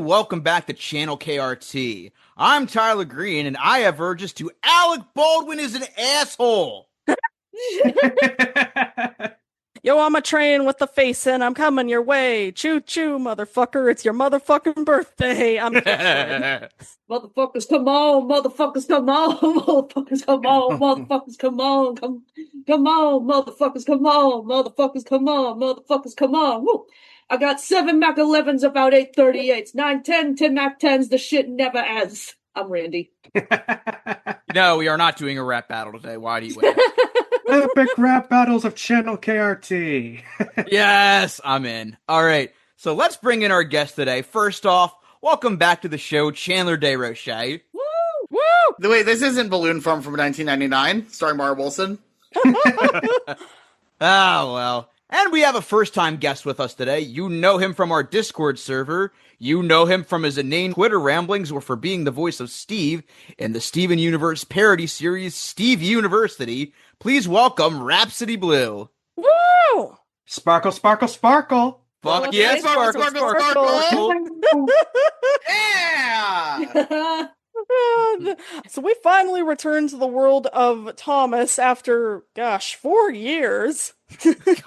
welcome back to Channel KRT. I'm Tyler Green, and I have urges to Alec Baldwin is an asshole. Yo, I'm a train with the face and I'm coming your way. Choo choo, motherfucker. It's your motherfucking birthday. I'm Motherfuckers, come on. Motherfuckers, come on. Motherfuckers, come on. Motherfuckers, come on. Come on. Motherfuckers, come on. Motherfuckers, come on. Motherfuckers, come on. Woo. I got 7 Mac 11s, about 838s, 9, 10 Mac 10s. The shit never ends. I'm Randy. No, we are not doing a rap battle today. Why do you wait? Epic rap battles of Channel KRT. Yes, I'm in. All right, so let's bring in our guest today. First off, welcome back to the show, Chandler Desrochers. Woo! Woo! Wait, this isn't Balloon Farm from 1999, starring Mara Wilson? Well. And we have a first-time guest with us today. You know him from our Discord server. You know him from his inane Twitter ramblings or for being the voice of Steve in the Steven Universe parody series, Steve University. Please welcome Rhapsodyblue. Woo! Sparkle, sparkle, sparkle. Fuck yeah, sparkle, sparkle. Yeah! So we finally returned to the world of Thomas after, 4 years.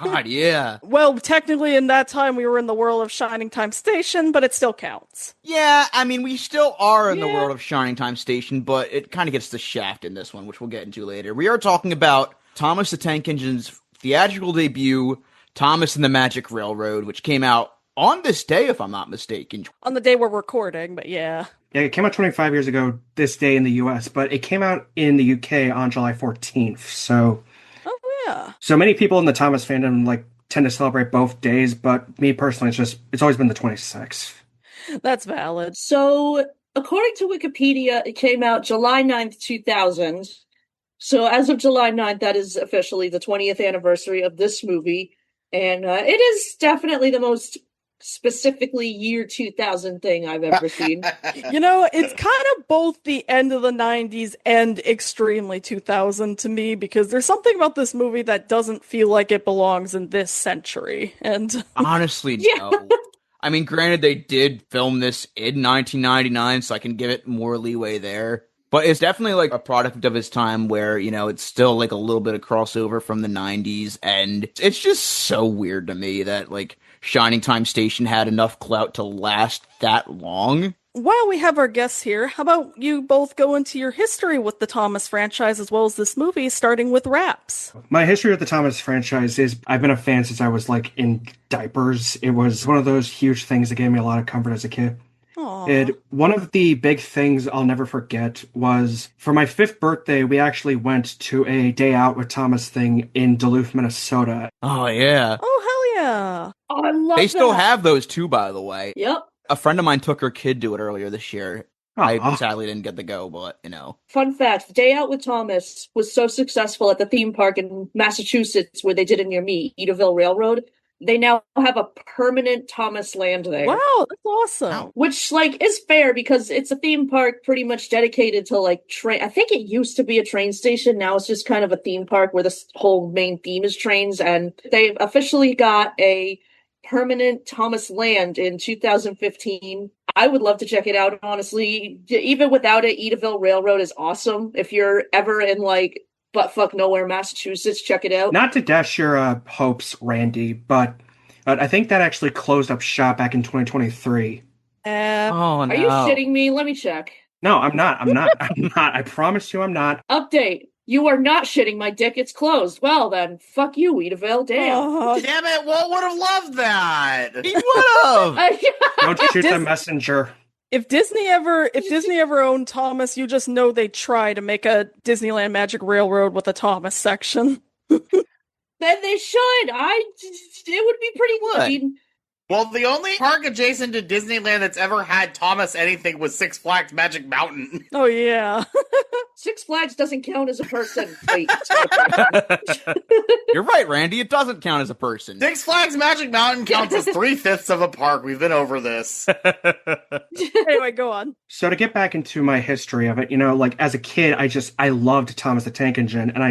God, yeah. Well, technically in that time we were in the world of Shining Time Station, but it still counts. Yeah, I mean, we still are in the world of Shining Time Station, but it kind of gets the shaft in this one, which we'll get into later. We are talking about Thomas the Tank Engine's theatrical debut, Thomas and the Magic Railroad, which came out on this day, if I'm not mistaken. On the day we're recording, but yeah. Yeah, it came out 25 years ago this day in the US, but it came out in the UK on July 14th. So many people in the Thomas fandom tend to celebrate both days, but me personally, it's always been the 26th. That's valid. So, according to Wikipedia, it came out July 9th, 2000. So, as of July 9th, that is officially the 20th anniversary of this movie. And it is definitely the most specifically year 2000 thing I've ever seen. You know, it's kind of both the end of the 90s and extremely 2000 to me, because there's something about this movie that doesn't feel like it belongs in this century. And honestly, no. I mean, granted, they did film this in 1999, so I can give it more leeway there. But it's definitely a product of its time where, it's still a little bit of crossover from the 90s. And it's just so weird to me that Shining Time Station had enough clout to last that long. While we have our guests here, how about you both go into your history with the Thomas franchise as well as this movie, starting with Raps? My history with the Thomas franchise is I've been a fan since I was in diapers. It was one of those huge things that gave me a lot of comfort as a kid. One of the big things I'll never forget was for my 5th birthday, we actually went to a day out with Thomas thing in Duluth, Minnesota. Oh, yeah. Oh, hell yeah. Oh, I love They still have those too, by the way. Yep. A friend of mine took her kid to it earlier this year. I sadly didn't get to go, but, Fun fact, Day Out with Thomas was so successful at the theme park in Massachusetts where they did it near me, Edaville Railroad. They now have a permanent Thomas land there. Wow, that's awesome. Which, is fair because it's a theme park pretty much dedicated to, train. I think it used to be a train station. Now it's just kind of a theme park where the whole main theme is trains. And they officially got a permanent Thomas land in 2015. I would love to check it out, honestly. Even without it, Edaville Railroad is awesome. If you're ever in, buttfuck nowhere, Massachusetts, check it out. Not to dash your hopes, Randy, but I think that actually closed up shop back in 2023. oh, no. Are you shitting me? Let me check. No, I'm not. I'm not. I promise you I'm not. Update. You are not shitting my dick. It's closed. Well, then, fuck you, Edaville. Damn. Damn it, Walt would have loved that! He would have! Don't shoot the messenger. If Disney ever owned Thomas, you just know they'd try to make a Disneyland Magic Railroad with a Thomas section. Then they should. It would be pretty good. I mean, Well, the only park adjacent to Disneyland that's ever had Thomas anything was Six Flags Magic Mountain. Oh, yeah. Six Flags doesn't count as a person. Wait, it's not a person. You're right, Randy. It doesn't count as a person. Six Flags Magic Mountain counts as 3/5 of a park. We've been over this. Anyway, go on. So to get back into my history of it, as a kid, I loved Thomas the Tank Engine, and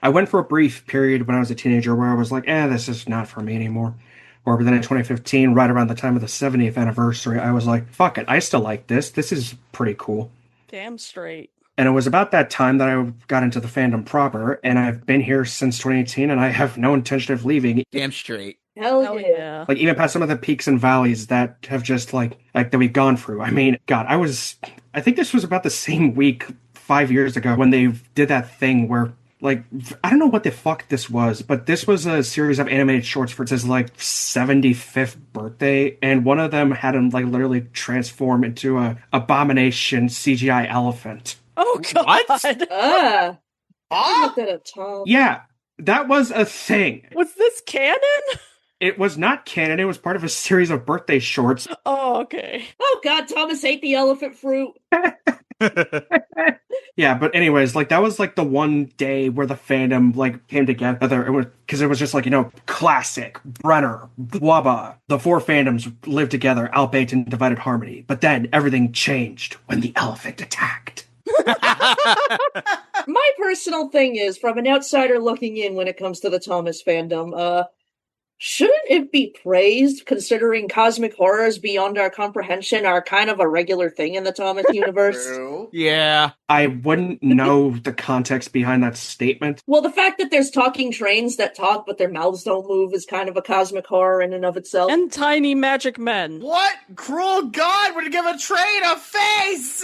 I went for a brief period when I was a teenager where I was like, this is not for me anymore. Or then in 2015, right around the time of the 70th anniversary, I was like, fuck it, I still like this. This is pretty cool. Damn straight. And it was about that time that I got into the fandom proper, and I've been here since 2018, and I have no intention of leaving. Damn straight. Hell yeah. Like, even past some of the peaks and valleys that have just, like that we've gone through. I mean, God, I think this was about the same week 5 years ago when they did that thing where, like, I don't know what the fuck this was, but this was a series of animated shorts for his, like, 75th birthday, and one of them had him, like, literally transform into a abomination CGI elephant. Oh, God. What? I looked at a top. Yeah, that was a thing. Was this canon? It was not canon. It was part of a series of birthday shorts. Oh, okay. Oh God, Thomas ate the elephant fruit. Yeah, but anyways, like, that was, like, the one day where the fandom, like, came together. It was because it was just like, classic, Brenner, Wubba. The four fandoms lived together, albeit in divided harmony. But then everything changed when the elephant attacked. My personal thing is, from an outsider looking in when it comes to the Thomas fandom, shouldn't it be praised, considering cosmic horrors beyond our comprehension are kind of a regular thing in the Thomas universe? True. Yeah. I wouldn't know the context behind that statement. Well, the fact that there's talking trains that talk but their mouths don't move is kind of a cosmic horror in and of itself. And tiny magic men. What cruel god would give a train a face?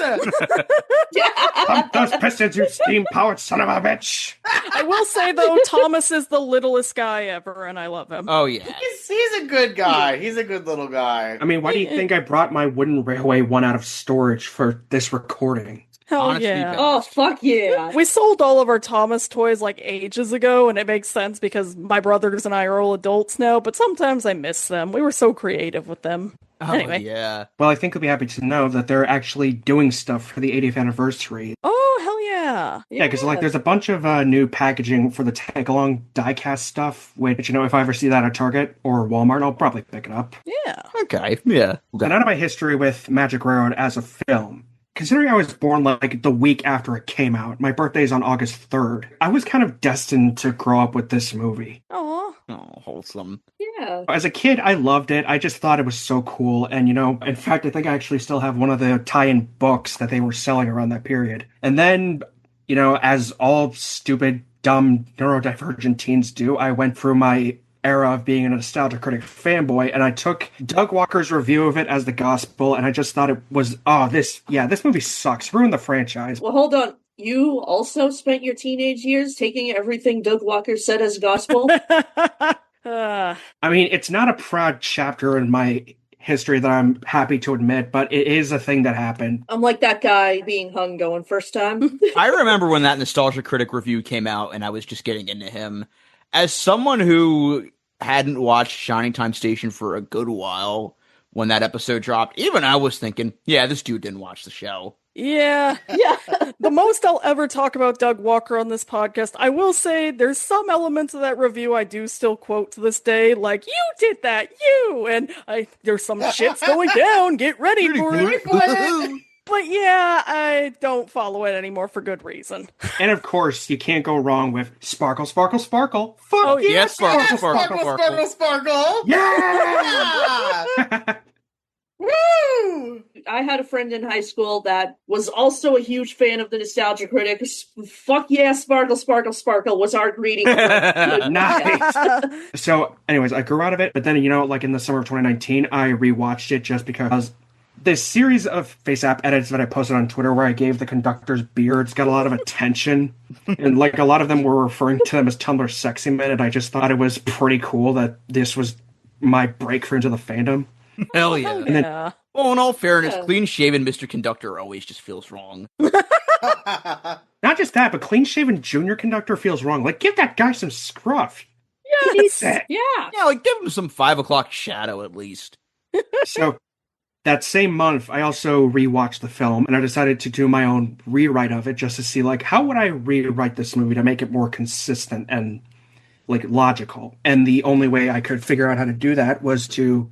Pump those pistons, you steam-powered son of a bitch! I will say, though, Thomas is the littlest guy ever, and I love him. Oh, yeah. He's a good guy. He's a good little guy. I mean, why do you think I brought my wooden railway one out of storage for this recording? Hell Honest yeah. feedback. Oh, fuck yeah. We sold all of our Thomas toys like ages ago, and it makes sense because my brothers and I are all adults now, but sometimes I miss them. We were so creative with them. Oh, Anyway. yeah. Well, I think you'll be happy to know that they're actually doing stuff for the 80th anniversary. Oh, hell yeah. Yeah, because like there's a bunch of new packaging for the tag-along diecast stuff, which, if I ever see that at Target or Walmart, I'll probably pick it up. Yeah. Okay. Yeah. And out of my history with Magic Railroad as a film, considering I was born like the week after it came out, my birthday is on August 3rd, I was kind of destined to grow up with this movie. Aw. Oh, wholesome. Yeah. As a kid, I loved it. I just thought it was so cool. And, in fact, I think I actually still have one of the tie-in books that they were selling around that period. And then, as all stupid, dumb, neurodivergent teens do, I went through my era of being a nostalgia critic fanboy, and I took Doug Walker's review of it as the gospel, and I just thought it was, this movie sucks. Ruined the franchise. Well, hold on. You also spent your teenage years taking everything Doug Walker said as gospel? I mean, it's not a proud chapter in my history that I'm happy to admit, but it is a thing that happened. I'm like that guy being hung going first time. I remember when that Nostalgia Critic review came out and I was just getting into him. As someone who hadn't watched Shining Time Station for a good while when that episode dropped, even I was thinking, yeah, this dude didn't watch the show. Yeah. The most I'll ever talk about Doug Walker on this podcast, I will say there's some elements of that review I do still quote to this day, like, you did that, you! And there's some shit's going down, get ready for it. But yeah, I don't follow it anymore for good reason. And of course, you can't go wrong with Sparkle, Sparkle, Sparkle. Fuck yeah, Sparkle, Sparkle, Sparkle. Sparkle. Yeah! Woo! I had a friend in high school that was also a huge fan of the Nostalgia Critic. Fuck yeah, Sparkle, Sparkle, Sparkle was our greeting. Nice. So, anyways, I grew out of it, but then, like in the summer of 2019, I rewatched it just because this series of Face App edits that I posted on Twitter where I gave the conductors beards got a lot of attention. And like a lot of them were referring to them as Tumblr sexy men, and I just thought it was pretty cool that this was my breakthrough into the fandom. Hell yeah. Hell And then- yeah. Well, in all fairness, Yeah. clean-shaven Mr. Conductor always just feels wrong. Not just that, but clean-shaven junior conductor feels wrong. Like, give that guy some scruff. Yes. That's it. Yeah. Yeah, like, give him some 5 o'clock shadow at least. So, that same month, I also rewatched the film, and I decided to do my own rewrite of it just to see, like, how would I rewrite this movie to make it more consistent and, like, logical? And the only way I could figure out how to do that was to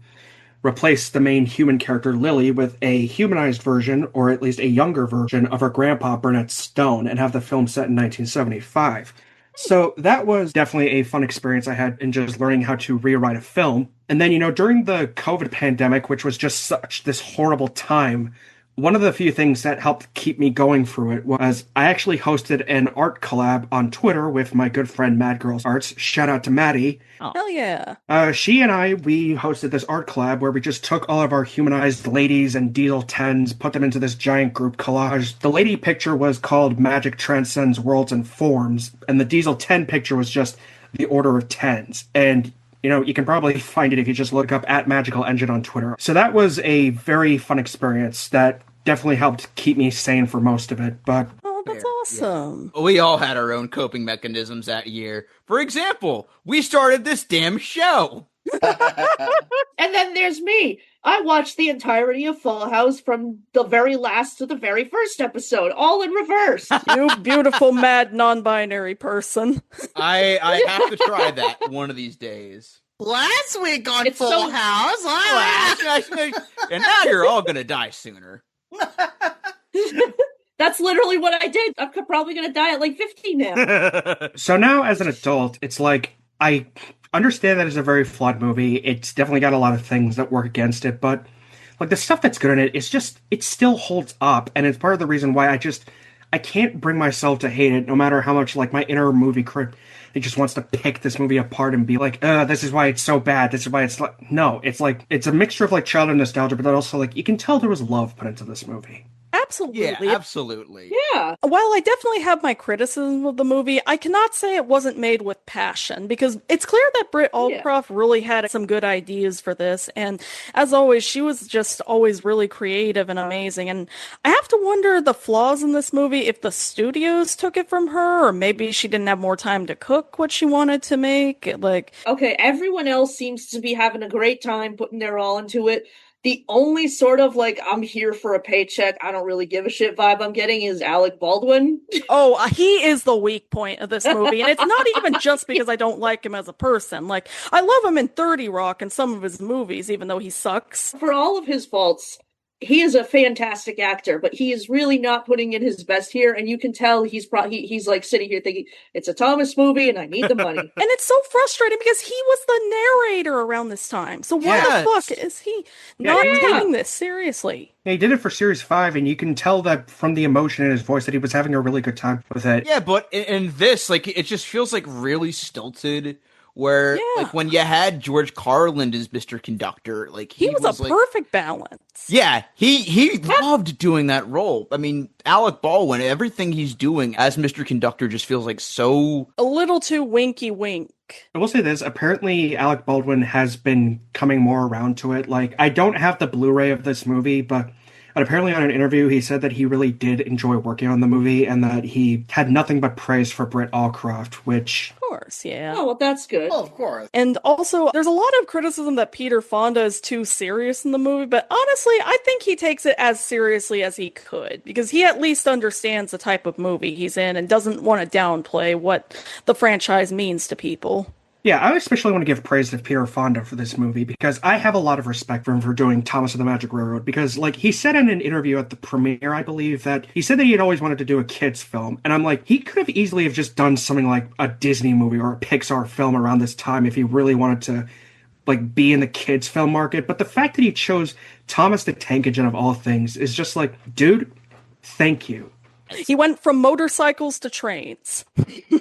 replace the main human character, Lily, with a humanized version, or at least a younger version, of her grandpa, Burnett Stone, and have the film set in 1975. So that was definitely a fun experience I had in just learning how to rewrite a film. And then, during the COVID pandemic, which was just such this horrible time, one of the few things that helped keep me going through it was I actually hosted an art collab on Twitter with my good friend Mad Girls Arts. Shout out to Maddie. Oh. Hell yeah. She and we hosted this art collab where we just took all of our humanized ladies and diesel 10s, put them into this giant group collage. The lady picture was called Magic Transcends Worlds and Forms, and the diesel 10 picture was just the order of 10s. And you can probably find it if you just look up @MagicalEngine on Twitter. So that was a very fun experience that definitely helped keep me sane for most of it. But that's awesome. Yeah. We all had our own coping mechanisms that year. For example, we started this damn show. And then there's me. I watched the entirety of Full House from the very last to the very first episode, all in reverse. You beautiful, mad, non-binary person. I have to try that one of these days. Last week on Full House. And now you're all gonna die sooner. That's literally what I did. I'm probably going to die at like 50 now. So now as an adult, it's like, I understand that it's a very flawed movie. It's definitely got a lot of things that work against it, but like the stuff that's good in it, it still holds up. And it's part of the reason why I can't bring myself to hate it, no matter how much like my inner movie critic just wants to pick this movie apart and be like, this is why it's so bad. This is why it's like, no, it's a mixture of like childhood nostalgia, but then also like, you can tell there was love put into this movie. Absolutely. Yeah, absolutely. Yeah. While I definitely have my criticism of the movie, I cannot say it wasn't made with passion, because it's clear that Britt Allcroft really had some good ideas for this, and as always, she was just always really creative and amazing, and I have to wonder the flaws in this movie, if the studios took it from her, or maybe she didn't have more time to cook what she wanted to make, Okay, everyone else seems to be having a great time putting their all into it. The only sort of like, I'm here for a paycheck, I don't really give a shit vibe I'm getting is Alec Baldwin. Oh, he is the weak point of this movie. And it's not even just because I don't like him as a person. Like, I love him in 30 Rock and some of his movies, even though he sucks. For all of his faults, he is a fantastic actor, but he is really not putting in his best here, and you can tell he's like sitting here thinking, it's a Thomas movie and I need the money. And it's so frustrating because he was the narrator around this time. So why the fuck is he not taking this seriously? Yeah, he did it for Series 5, and you can tell that from the emotion in his voice that he was having a really good time with it. Yeah, but in this, like, it just feels like really stilted. Where, like, when you had George Carlin as Mr. Conductor, like, he was a perfect balance. Yeah, he loved doing that role. I mean, Alec Baldwin, everything he's doing as Mr. Conductor just feels like so... a little too winky wink. I will say this, apparently Alec Baldwin has been coming more around to it. Like, I don't have the Blu-ray of this movie, but apparently on an interview he said that he really did enjoy working on the movie and that he had nothing but praise for Britt Allcroft, which... Of course, yeah. Oh, well, that's good. Oh, of course. And also, there's a lot of criticism that Peter Fonda is too serious in the movie, but honestly, I think he takes it as seriously as he could, because he at least understands the type of movie he's in and doesn't want to downplay what the franchise means to people. Yeah, I especially want to give praise to Peter Fonda for this movie, because I have a lot of respect for him for doing Thomas and the Magic Railroad, because, like, he said in an interview at the premiere, I believe, that he said that he had always wanted to do a kid's film, and I'm like, he could have easily have just done something like a Disney movie or a Pixar film around this time if he really wanted to, like, be in the kids' film market, but the fact that he chose Thomas the Tank Engine of all things is just like, dude, thank you. He went from motorcycles to trains.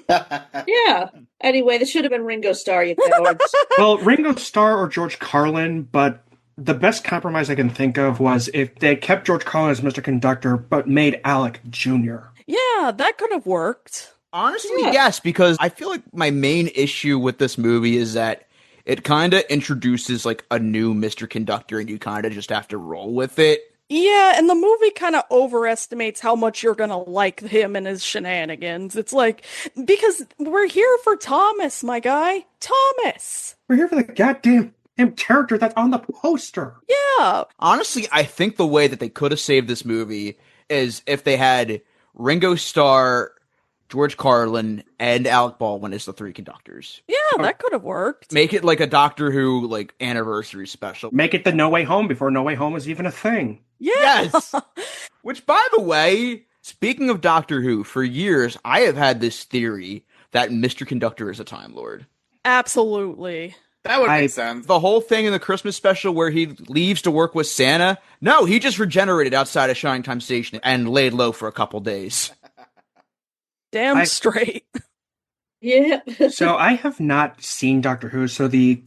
Yeah. Anyway, this should have been Ringo Starr, you cowards. Well, Ringo Starr or George Carlin, but the best compromise I can think of was if they had kept George Carlin as Mr. Conductor, but made Alec Jr. Yeah, that could have worked. Honestly, yes, because I feel like my main issue with this movie is that it kind of introduces like a new Mr. Conductor and you kind of just have to roll with it. Yeah, and the movie kind of overestimates how much you're gonna like him and his shenanigans. It's like, because we're here for Thomas, my guy. Thomas! We're here for the goddamn character that's on the poster. Yeah. Honestly, I think the way that they could have saved this movie is if they had Ringo Starr, George Carlin, and Alec Baldwin as the three conductors. Yeah, that could have worked. Make it like a Doctor Who, like, anniversary special. Make it the No Way Home before No Way Home was even a thing. Yeah. Yes! Which, by the way, speaking of Doctor Who, for years, I have had this theory that Mr. Conductor is a Time Lord. Absolutely. That would make sense. The whole thing in the Christmas special where he leaves to work with Santa, no, he just regenerated outside of Shining Time Station and laid low for a couple days. Damn straight. Yeah. So I have not seen Doctor Who, so the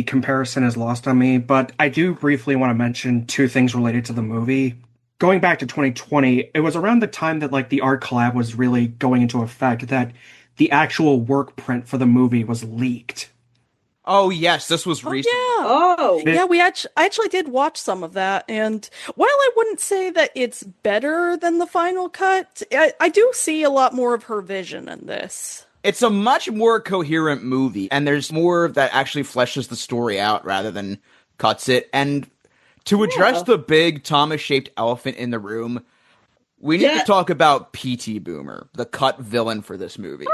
comparison is lost on me, but I do briefly want to mention two things related to the movie. Going back to 2020, it was around the time that like the art collab was really going into effect that the actual work print for the movie was leaked. Oh yes, this was recent. Yeah, I actually did watch some of that, and while I wouldn't say that it's better than the final cut, I do see a lot more of her vision in this. It's a much more coherent movie, and there's more that actually fleshes the story out rather than cuts it. And to address the big Thomas-shaped elephant in the room, we need to talk about P.T. Boomer, the cut villain for this movie.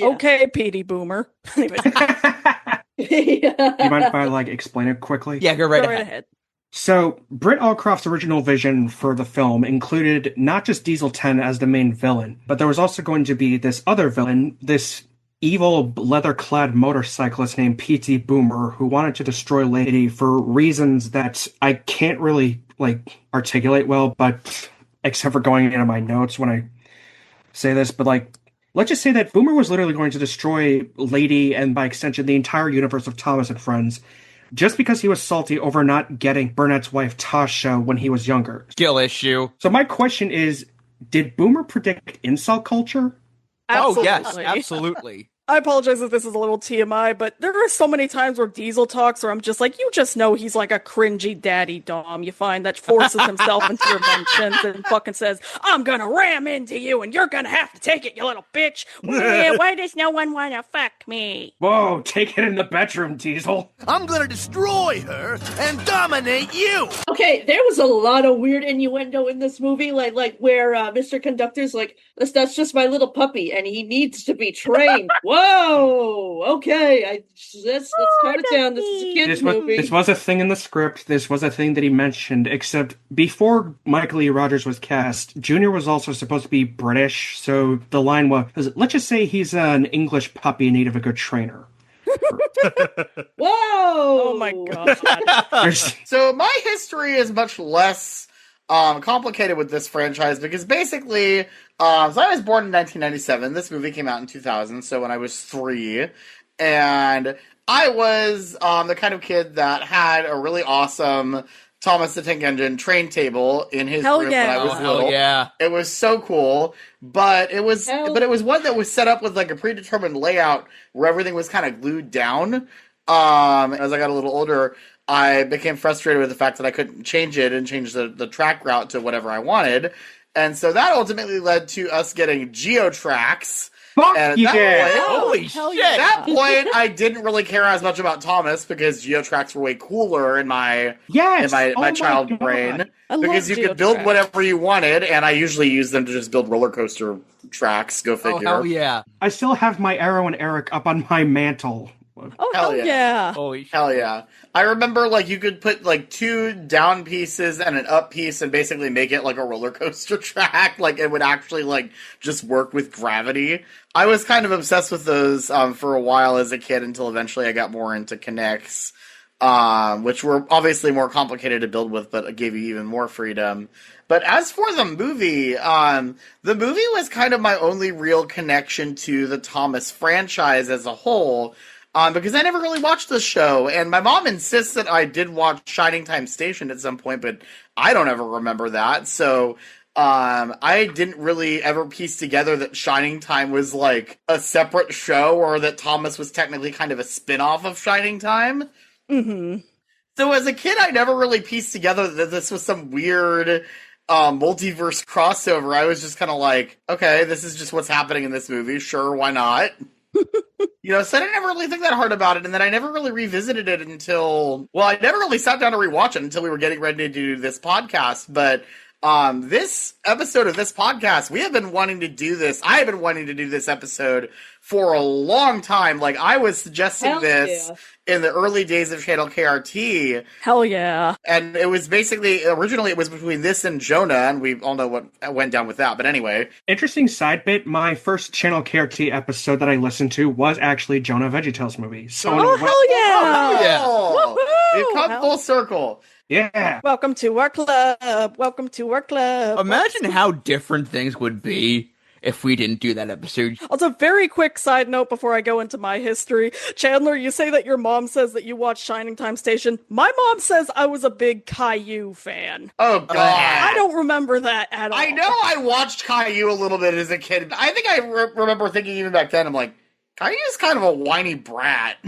Okay, P.T. Boomer. You mind if I like explain it quickly? Yeah, go right ahead. So, Britt Allcroft's original vision for the film included not just Diesel 10 as the main villain, but there was also going to be this other villain, this evil leather-clad motorcyclist named P.T. Boomer, who wanted to destroy Lady for reasons that I can't really, like, articulate well, but except for going into my notes when I say this, but, like, let's just say that Boomer was literally going to destroy Lady and, by extension, the entire universe of Thomas and Friends, just because he was salty over not getting Burnett's wife Tasha when he was younger. Skill issue. So my question is, did Boomer predict incel culture? Absolutely. Oh, yes, absolutely. I apologize if this is a little TMI, but there are so many times where Diesel talks where I'm just like, you just know he's like a cringy daddy dom you find that forces himself into your mentions and fucking says, I'm gonna ram into you and you're gonna have to take it, you little bitch. Why does no one wanna fuck me? Whoa, take it in the bedroom, Diesel. I'm gonna destroy her and dominate you. Okay, there was a lot of weird innuendo in this movie, like where Mr. Conductor's like, that's just my little puppy and he needs to be trained. Whoa! Okay, let's tone it down. This is a kid's movie. This was a thing in the script. This was a thing that he mentioned. Except before Michael E. Rogers was cast, Junior was also supposed to be British. So the line was, "Let's just say he's an English puppy in need of a good trainer." Whoa! Oh my god! So my history is much less complicated with this franchise because basically, so I was born in 1997. This movie came out in 2000, so when I was 3, and I was the kind of kid that had a really awesome Thomas the Tank Engine train table in his room when I was little. Yeah. It was so cool, but it was one that was set up with like a predetermined layout where everything was kind of glued down. As I got a little older, I became frustrated with the fact that I couldn't change it and change the track route to whatever I wanted. And so that ultimately led to us getting GeoTracks. Fuck and yeah! Holy shit! At that point, I didn't really care as much about Thomas because GeoTracks were way cooler in my child brain. Because you could build whatever you wanted, and I usually use them to just build roller coaster tracks. Go figure. Oh hell yeah! I still have my Arrow and Eric up on my mantle. Oh hell yeah! Holy shit. Hell yeah. I remember, like, you could put, like, 2 down pieces and an up piece and basically make it, like, a roller coaster track. Like, it would actually, like, just work with gravity. I was kind of obsessed with those for a while as a kid until eventually I got more into Connects, which were obviously more complicated to build with, but gave you even more freedom. But as for the movie was kind of my only real connection to the Thomas franchise as a whole. Because I never really watched the show, and my mom insists that I did watch Shining Time Station at some point, but I don't ever remember that, so I didn't really ever piece together that Shining Time was, like, a separate show, or that Thomas was technically kind of a spin-off of Shining Time. Mm-hmm. So as a kid, I never really pieced together that this was some weird multiverse crossover. I was just kind of like, okay, this is just what's happening in this movie, sure, why not? So I didn't ever really think that hard about it, and then I never really revisited it until, well, I never really sat down to rewatch it until we were getting ready to do this podcast, but This episode of this podcast, we have been wanting to do this. I have been wanting to do this episode for a long time. Like, I was suggesting this in the early days of Channel KRT. Hell yeah. And it was basically, originally it was between this and Jonah, and we all know what went down with that. But anyway. Interesting side bit, my first Channel KRT episode that I listened to was actually Jonah VeggieTales movie. So hell yeah! Oh, Woohoo! it come full circle. Yeah. Welcome to our club. Welcome to our club. Imagine how different things would be if we didn't do that episode. Also, very quick side note before I go into my history. Chandler, you say that your mom says that you watched Shining Time Station. My mom says I was a big Caillou fan. Oh, God. I don't remember that at all. I know I watched Caillou a little bit as a kid. I think I remember thinking even back then, I'm like, Caillou's kind of a whiny brat.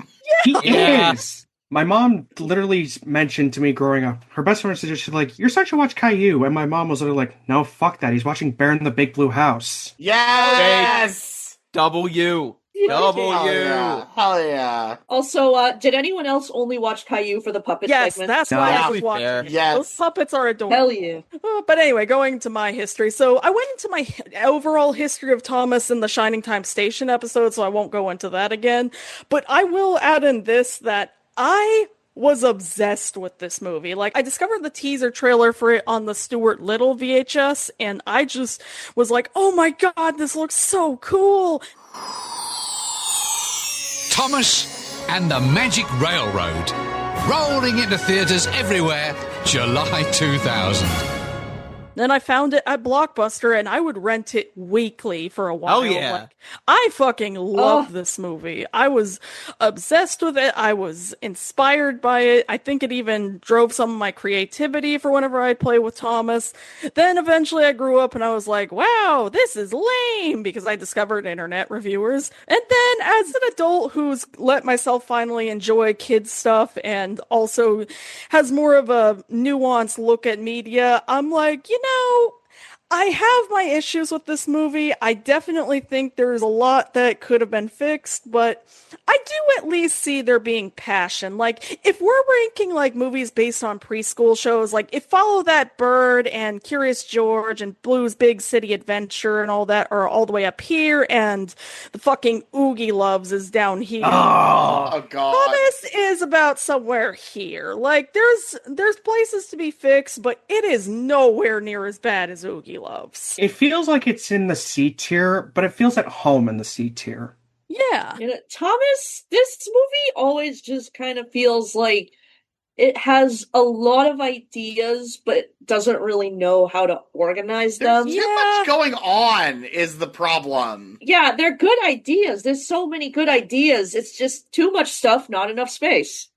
He is. My mom literally mentioned to me growing up, her best friend suggested, like, you're starting to watch Caillou. And my mom was literally like, no, fuck that. He's watching Bear in the Big Blue House. Yes! W. Hell yeah. Hell yeah. Also, did anyone else only watch Caillou for the puppet Yes, segment? that's why I Actually was watching. fair. Yes. Those puppets are adorable. Hell yeah. But anyway, going to my history. So I went into my overall history of Thomas in the Shining Time Station episode, so I won't go into that again. But I will add in this that I was obsessed with this movie. Like, I discovered the teaser trailer for it on the Stuart Little VHS, and I just was like, oh my god, this looks so cool. Thomas and the Magic Railroad, rolling into theatres everywhere, July 2000. Then I found it at Blockbuster, and I would rent it weekly for a while. Oh, yeah. Like, I fucking loved this movie. I was obsessed with it. I was inspired by it. I think it even drove some of my creativity for whenever I'd play with Thomas. Then eventually I grew up, and I was like, wow, this is lame, because I discovered internet reviewers. And then as an adult who's let myself finally enjoy kids stuff and also has more of a nuanced look at media, I'm like, you know, I have my issues with this movie. I definitely think there's a lot that could have been fixed, but I do at least see there being passion. Like, if we're ranking, like, movies based on preschool shows, like, if Follow That Bird and Curious George and Blue's Big City Adventure and all that are all the way up here, and the fucking Oogie Loves is down here. Oh, God. Thomas is about somewhere here. Like, there's places to be fixed, but it is nowhere near as bad as Oogie Loves. It feels like it's in the C tier, but it feels at home in the C tier. Yeah. You know, Thomas, this movie always just kind of feels like it has a lot of ideas, but doesn't really know how to organize them. There's too much going on is the problem. Yeah, they're good ideas. There's so many good ideas. It's just too much stuff, not enough space.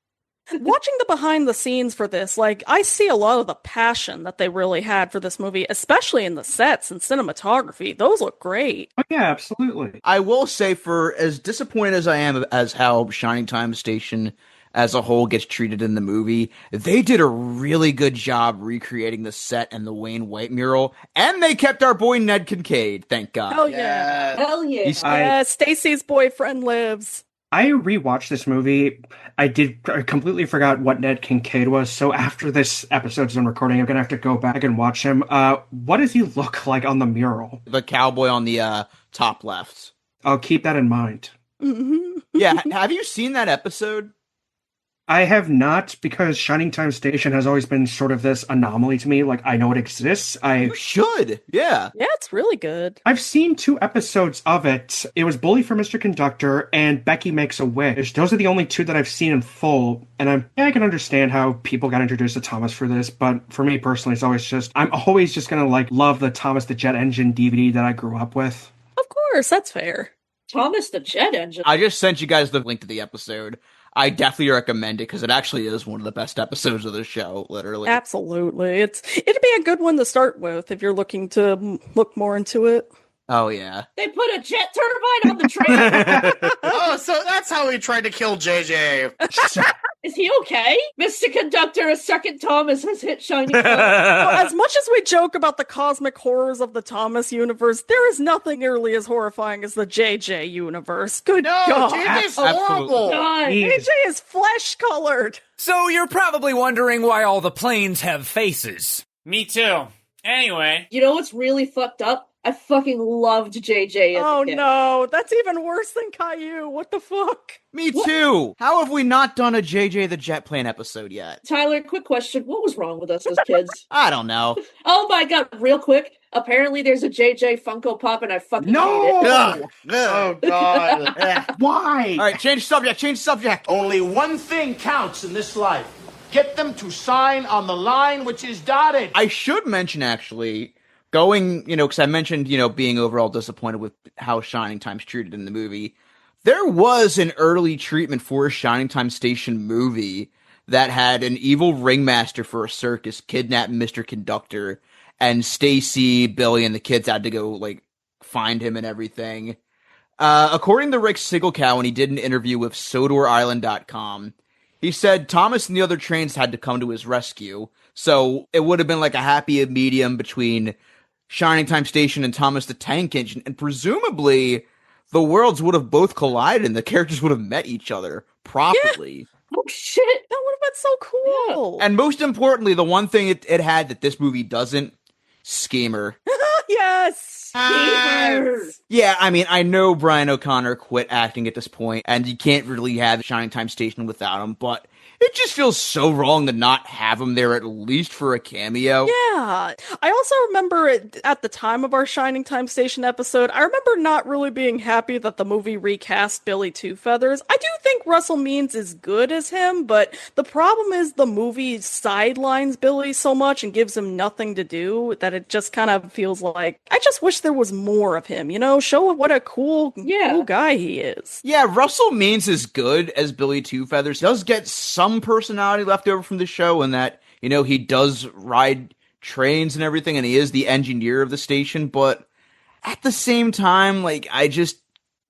Watching the behind the scenes for this, like, I see a lot of the passion that they really had for this movie, especially in the sets and cinematography. Those look great. Oh, yeah, absolutely. I will say, for as disappointed as I am as how Shining Time Station as a whole gets treated in the movie, they did a really good job recreating the set and the Wayne White mural, and they kept our boy Ned Kincaid, thank God. Hell yeah. Hell yeah. Yeah, Stacy's boyfriend lives. I rewatched this movie. I completely forgot what Ned Kincaid was. So after this episode's done recording, I'm going to have to go back and watch him. What does he look like on the mural? The cowboy on the top left. I'll keep that in mind. Mm-hmm. Yeah, have you seen that episode? I have not, because Shining Time Station has always been sort of this anomaly to me. Like, I know it exists. You should. Yeah. Yeah, it's really good. I've seen 2 episodes of it. It was Bully for Mr. Conductor and Becky Makes a Wish. Those are the only 2 that I've seen in full. And I can understand how people got introduced to Thomas for this, but for me personally, it's always just, I'm always just gonna, like, love the Thomas the Jet Engine DVD that I grew up with. Of course, that's fair. Thomas the Jet Engine. I just sent you guys the link to the episode. I definitely recommend it because it actually is one of the best episodes of the show, literally. Absolutely. It'd be a good one to start with if you're looking to look more into it. Oh, yeah. They put a jet turbine on the train. Oh, so that's how he tried to kill JJ. Is he okay? Mr. Conductor, a second Thomas has hit Shining Time. Well, as much as we joke about the cosmic horrors of the Thomas universe, there is nothing nearly as horrifying as the JJ universe. Good No, God. JJ's horrible. God. JJ is flesh-colored. So you're probably wondering why all the planes have faces. Me too. Anyway. You know what's really fucked up? I fucking loved JJ as a kid. No, that's even worse than Caillou. What the fuck? Me too. How have we not done a JJ the Jet Plane episode yet? Tyler, quick question. What was wrong with us as kids? I don't know. Oh my god, real quick. Apparently there's a JJ Funko Pop and I fucking hate it. Ugh. Oh god. Why? All right, change subject. Only one thing counts in this life. Get them to sign on the line which is dotted. I should mention, actually, because I mentioned, being overall disappointed with how Shining Time's treated in the movie. There was an early treatment for a Shining Time Station movie that had an evil ringmaster for a circus kidnap Mr. Conductor, and Stacy, Billy, and the kids had to go, find him and everything. According to Rick Sigelkow, when he did an interview with SodorIsland.com, he said Thomas and the other trains had to come to his rescue, so it would have been like a happy medium between Shining Time Station and Thomas the Tank Engine, and presumably the worlds would have both collided and the characters would have met each other properly. Oh shit! That would have been so cool. And most importantly, the one thing it had that this movie doesn't, Schemer. Yes! Yeah, I mean, I know Brian O'Connor quit acting at this point, and you can't really have Shining Time Station without him, but it just feels so wrong to not have him there at least for a cameo. Yeah. I also remember at the time of our Shining Time Station episode, I remember not really being happy that the movie recast Billy Two Feathers. I do think Russell Means is good as him, but the problem is the movie sidelines Billy so much and gives him nothing to do that it just kind of feels like, I just wish there was more of him, show what a cool guy he is. Yeah, Russell Means is good as Billy Two Feathers. He does get some personality left over from the show in that, he does ride trains and everything, and he is the engineer of the station, but at the same time, I just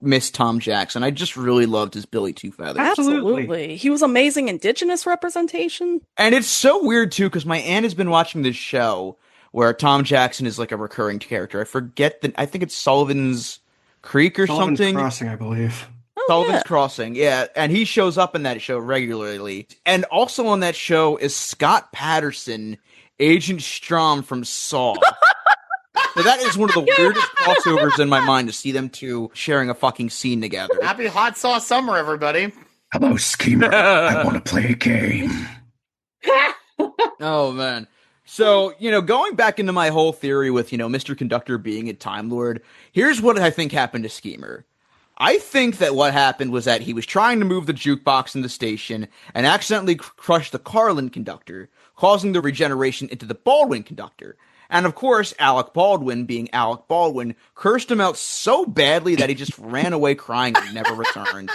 miss Tom Jackson. I just really loved his Billy Two Feathers. Absolutely. He was amazing Indigenous representation. And it's so weird, too, because my aunt has been watching this show where Tom Jackson is a recurring character. I forget I think it's Sullivan's Creek or Sullivan's something. Crossing, I believe. Sullivan's Crossing, yeah, and he shows up in that show regularly. And also on that show is Scott Patterson, Agent Strom from Saw. So that is one of the weirdest crossovers in my mind, to see them two sharing a fucking scene together. Happy hot sauce summer, everybody. Hello, Schemer. I want to play a game. Oh, man. So, going back into my whole theory with, Mr. Conductor being a Time Lord, here's what I think happened to Schemer. I think that what happened was that he was trying to move the jukebox in the station and accidentally crushed the Carlin Conductor, causing the regeneration into the Baldwin Conductor. And of course, Alec Baldwin, being Alec Baldwin, cursed him out so badly that he just ran away crying and never returned.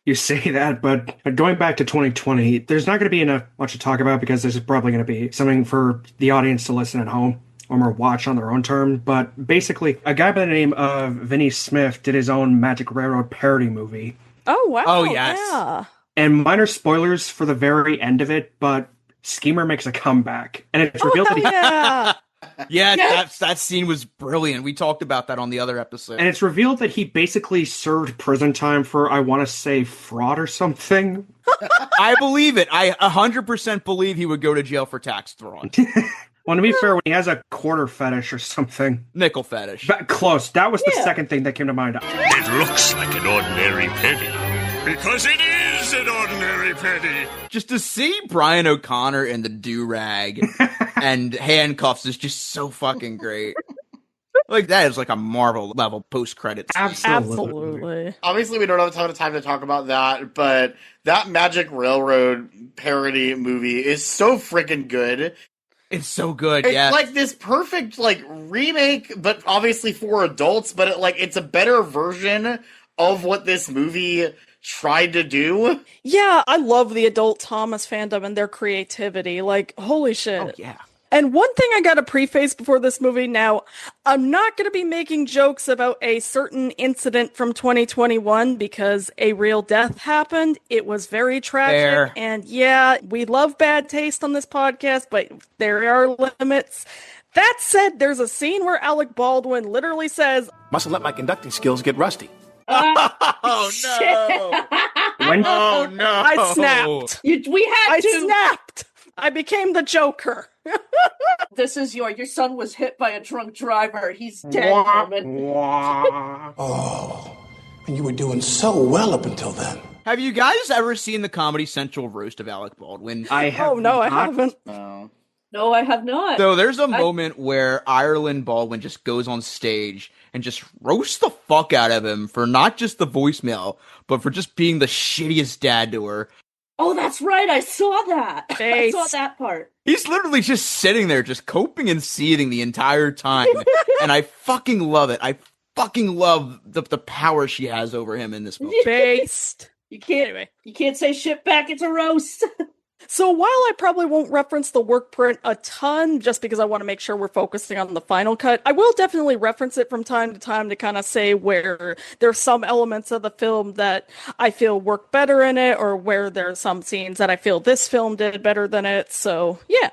You say that, but going back to 2020, there's not going to be much to talk about because this is probably going to be something for the audience to listen at home or watch on their own term. But basically, a guy by the name of Vinnie Smith did his own Magic Railroad parody movie. Oh, wow. Oh, yes. Yeah. And minor spoilers for the very end of it, but Schemer makes a comeback. And it's revealed that he... Yeah. Yeah, that scene was brilliant. We talked about that on the other episode. And it's revealed that he basically served prison time for, I want to say, fraud or something. I believe it. I 100% believe he would go to jail for tax fraud. Well, to be fair, when he has a quarter fetish or something. Nickel fetish. Close. That was the second thing that came to mind. It looks like an ordinary penny. Because it is an ordinary penny. Just to see Brian O'Connor in the do-rag and handcuffs is just so fucking great. That is a Marvel level post-credits. Absolutely. Obviously, we don't have a ton of time to talk about that, but that Magic Railroad parody movie is so freaking good. It's so good, it's yeah. It's this perfect, remake, but obviously for adults, but it's a better version of what this movie tried to do. Yeah, I love the adult Thomas fandom and their creativity. Holy shit. Oh, yeah. And one thing I gotta preface before this movie now, I'm not gonna be making jokes about a certain incident from 2021 because a real death happened. It was very tragic. Fair. And yeah, we love bad taste on this podcast, but there are limits. That said, there's a scene where Alec Baldwin literally says, "Mustn't let my conducting skills get rusty." Oh no! Oh no! I snapped. We had I to. snapped. I became the Joker. This is your son was hit by a drunk driver. He's dead, Norman. Oh, and you were doing so well up until then. Have you guys ever seen the Comedy Central roast of Alec Baldwin? I have. Oh no, I haven't. No, I have not. So there's a moment where Ireland Baldwin just goes on stage and just roasts the fuck out of him for not just the voicemail, but for just being the shittiest dad to her. Oh, that's right. I saw that. I saw that part. He's literally just sitting there, just coping and seething the entire time. And I fucking love it. I fucking love the power she has over him in this movie. Based. You can't say shit back. It's a roast. So while I probably won't reference the work print a ton, just because I want to make sure we're focusing on the final cut, I will definitely reference it from time to time to kind of say where there's some elements of the film that I feel work better in it, or where there's some scenes that I feel this film did better than it. So, yeah.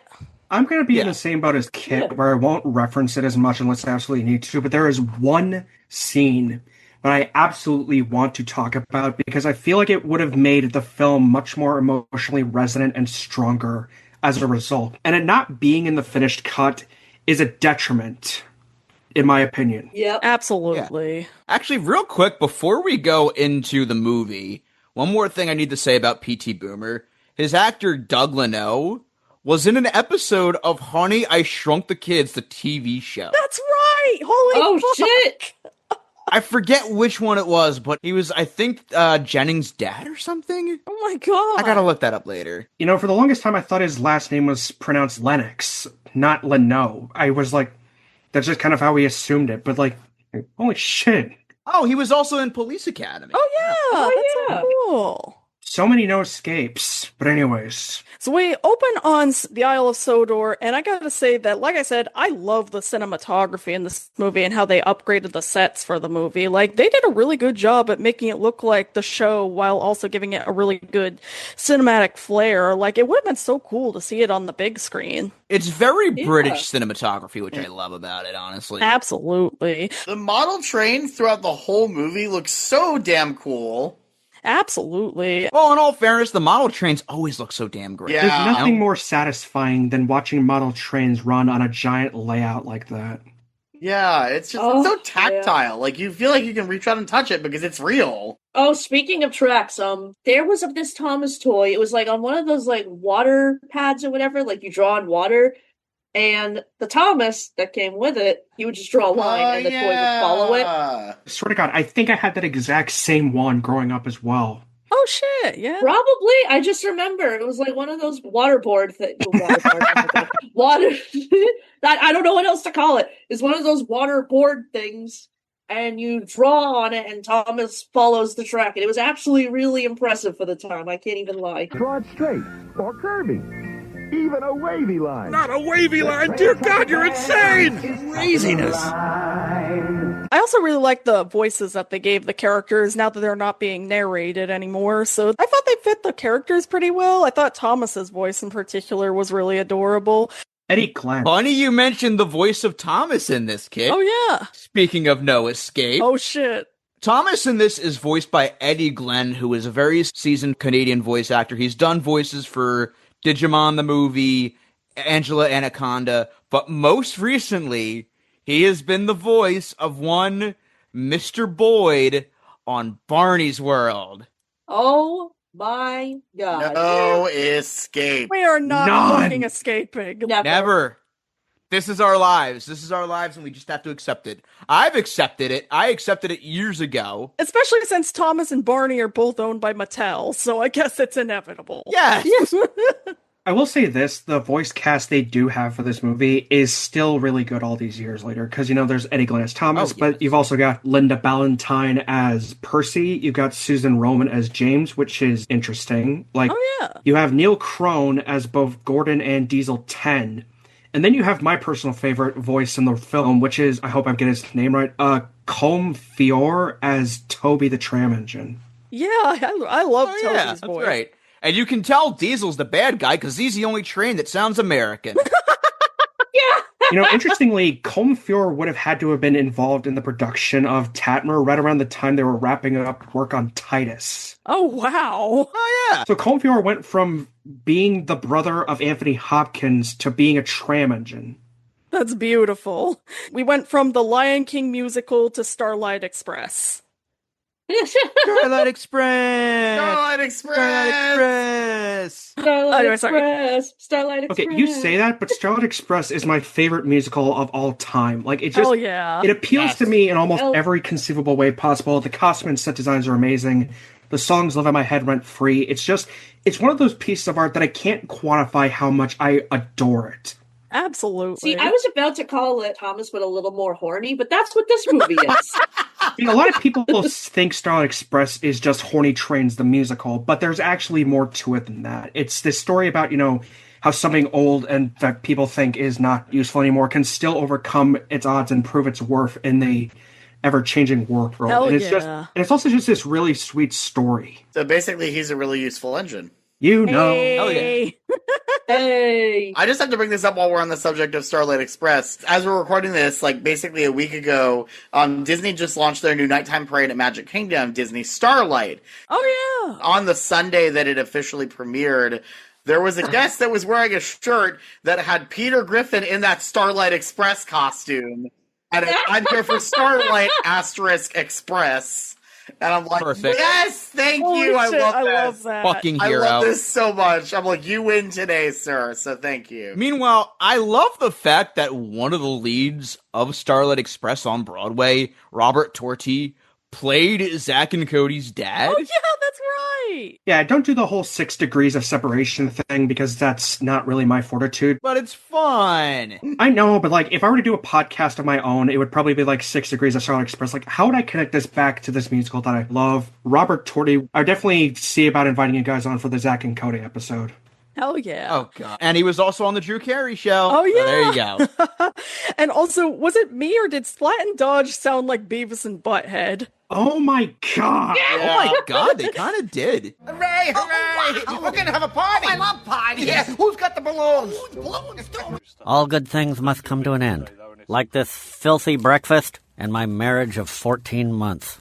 I'm going to be in the same boat as Kit, where I won't reference it as much unless I absolutely need to, but there is one scene that I absolutely want to talk about because I feel like it would have made the film much more emotionally resonant and stronger as a result. And it not being in the finished cut is a detriment, in my opinion. Yep. Absolutely. Yeah. Actually, real quick, before we go into the movie, one more thing I need to say about P.T. Boomer. His actor, Doug Leno, was in an episode of Honey, I Shrunk the Kids, the TV show. That's right! Holy fuck! Shit! I forget which one it was, but he was, I think, Jennings' dad or something? Oh my god! I gotta look that up later. You know, for the longest time, I thought his last name was pronounced Lennox, not Leno. I was like, that's just kind of how we assumed it, but like, holy shit. Oh, he was also in Police Academy. Oh yeah! That's so cool. So many no escapes. But anyways. So we open on the Isle of Sodor, and I gotta say that, like I said, I love the cinematography in this movie and how they upgraded the sets for the movie. Like, they did a really good job at making it look like the show while also giving it a really good cinematic flair. Like, it would have been so cool to see it on the big screen. It's very British cinematography, which I love about it, honestly. Absolutely. The model train throughout the whole movie looks so damn cool. Absolutely. Well, in all fairness, the model trains always look so damn great. Yeah. There's nothing more satisfying than watching model trains run on a giant layout like that. Yeah, it's just it's so tactile. Yeah. Like, you feel like you can reach out and touch it because it's real. Oh, speaking of tracks, there was this Thomas toy. It was like on one of those like water pads or whatever, like you draw in water. And the Thomas that came with it, he would just draw a line and the toy would follow it. I swear to God, I think I had that exact same one growing up as well. Oh shit, yeah. Probably. I just remember it was like one of those waterboard things. Water. I don't know what else to call it. It's one of those waterboard things, and you draw on it, and Thomas follows the track. And it was actually really impressive for the time. I can't even lie. Draw it straight or curvy. Even a wavy line. Not a wavy line! Dear God, you're insane! Craziness. I also really like the voices that they gave the characters now that they're not being narrated anymore. So I thought they fit the characters pretty well. I thought Thomas's voice in particular was really adorable. Eddie Glenn. Funny you mentioned the voice of Thomas in this, kid. Oh yeah. Speaking of no escape. Oh shit. Thomas in this is voiced by Eddie Glenn, who is a very seasoned Canadian voice actor. He's done voices for Digimon the movie, Angela Anaconda, but most recently, he has been the voice of one Mr. Boyd on Barney's World. Oh my God. No escape. We are not fucking escaping. Never. This is our lives. This is our lives, and we just have to accept it. I've accepted it. I accepted it years ago. Especially since Thomas and Barney are both owned by Mattel, so I guess it's inevitable. Yes. I will say this, the voice cast they do have for this movie is still really good all these years later, because, you know, there's Eddie Glenn as Thomas, but you've also got Linda Ballantyne as Percy, you've got Susan Roman as James, which is interesting. Like, you have Neil Crone as both Gordon and Diesel 10, and then you have my personal favorite voice in the film, which is, I hope I'm getting his name right, Combe Fior as Toby the Tram Engine. Yeah, I love Toby's voice. That's right. And you can tell Diesel's the bad guy because he's the only train that sounds American. You know, interestingly, Combe Fior would have had to have been involved in the production of Tatmer right around the time they were wrapping up work on Titus. Oh, wow. Oh, yeah. So Combe Fior went from being the brother of Anthony Hopkins to being a tram engine. That's beautiful. We went from the Lion King musical to Starlight Express. Starlight Express! Starlight Express! Starlight Anyway, sorry. Express! Starlight Express! Okay, you say that, but Starlight Express is my favorite musical of all time. Like, it just, Hell yeah. it appeals Yes. to me in almost Hell- every conceivable way possible. The costume and set designs are amazing. The songs live in my head rent free. It's just, it's one of those pieces of art that I can't quantify how much I adore it. Absolutely. See, I was about to call it Thomas, but a little more horny, but that's what this movie is. I mean, a lot of people think Starlight Express is just Horny Trains the musical, but there's actually more to it than that. It's this story about, you know, how something old and that people think is not useful anymore can still overcome its odds and prove its worth in the ever-changing world. Hell and it's yeah. just, and it's also just this really sweet story. So basically, he's a really useful engine. You know. Hey. Hey! I just have to bring this up while we're on the subject of Starlight Express. As we're recording this, like basically a week ago, Disney just launched their new nighttime parade at Magic Kingdom, Disney Starlight. Oh yeah. On the Sunday that it officially premiered, there was a guest that was wearing a shirt that had Peter Griffin in that Starlight Express costume. And I'm here for Starlight * Express. And I'm like, Perfect. yes, thank Holy you. I shit, love I this. love that. Fucking I hero. love this so much. I'm like, you win today, sir. So thank you. Meanwhile, I love the fact that one of the leads of Starlight Express on Broadway, Robert Torti, played Zack and Cody's dad. Oh yeah, that's right. Yeah, don't do the whole 6 degrees of separation thing because that's not really my fortitude. But it's fun. I know, but like, if I were to do a podcast of my own, it would probably be like 6 degrees of Starlight Express. Like, how would I connect this back to this musical that I love? Robert Torti, I would definitely see about inviting you guys on for the Zack and Cody episode. Hell yeah. Oh god. And he was also on the Drew Carey show. Oh, yeah. So there you go. And also, was it me or did Splat and Dodge sound like Beavis and Butthead? Oh my god! Oh my god, they kind of did. Hooray, hooray! We're gonna have a party! I love parties! Yeah, who's got the balloons? All good things must come to an end. Like this filthy breakfast and my marriage of 14 months.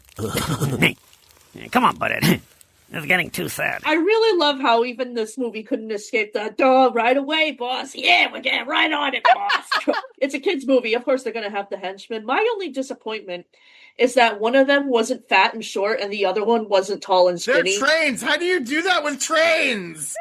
Come on, buddy. It's getting too sad. I really love how even this movie couldn't escape the duh right away, boss. Yeah, we're getting right on it, boss. It's a kid's movie. Of course, they're going to have the henchmen. My only disappointment is that one of them wasn't fat and short and the other one wasn't tall and They're skinny. trains. How do you do that with trains?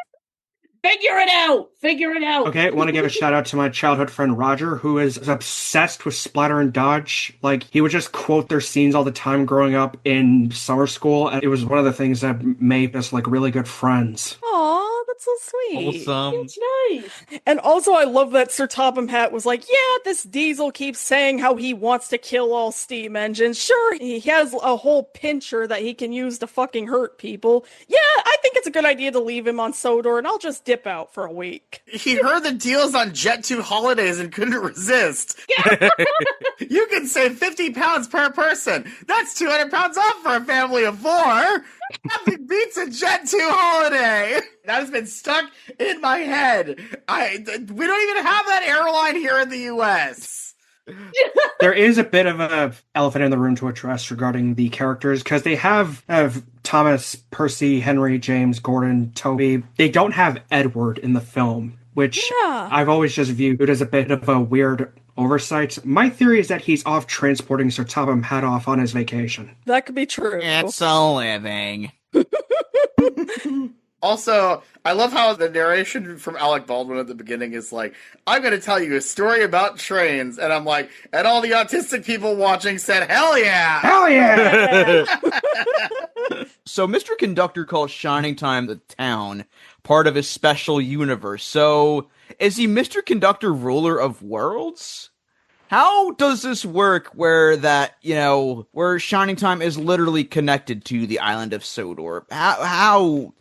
Figure it out. Figure it out. Okay, I want to give a shout out to my childhood friend Roger, who is obsessed with Splatter and Dodge. Like, he would just quote their scenes all the time growing up in summer school, and it was one of the things that made us, like, really good friends. Aw, that's so sweet. Wholesome. It's nice. And also, I love that Sir Topham Hatt was like, yeah, this Diesel keeps saying how he wants to kill all steam engines. Sure, he has a whole pincher that he can use to fucking hurt people. Yeah, I think it's a good idea to leave him on Sodor, and I'll just dip out for a week. He heard the deals on Jet2 holidays and couldn't resist. You can save 50 pounds per person. That's 200 pounds off for a family of 4. Nothing beats a Jet2 holiday. That has been stuck in my head. We don't even have that airline here in the U.S. There is a bit of a elephant in the room to address regarding the characters, because they have Thomas, Percy, Henry, James, Gordon, Toby. They don't have Edward in the film, which I've always just viewed as a bit of a weird oversight. My theory is that he's off transporting Sir Topham Hatt off on his vacation. That could be true. It's a living. Also, I love how the narration from Alec Baldwin at the beginning is like, I'm going to tell you a story about trains. And I'm like, and all the autistic people watching said, hell yeah! Hell yeah! So Mr. Conductor calls Shining Time the town part of his special universe. So is he Mr. Conductor, ruler of worlds? How does this work where that, where Shining Time is literally connected to the island of Sodor? How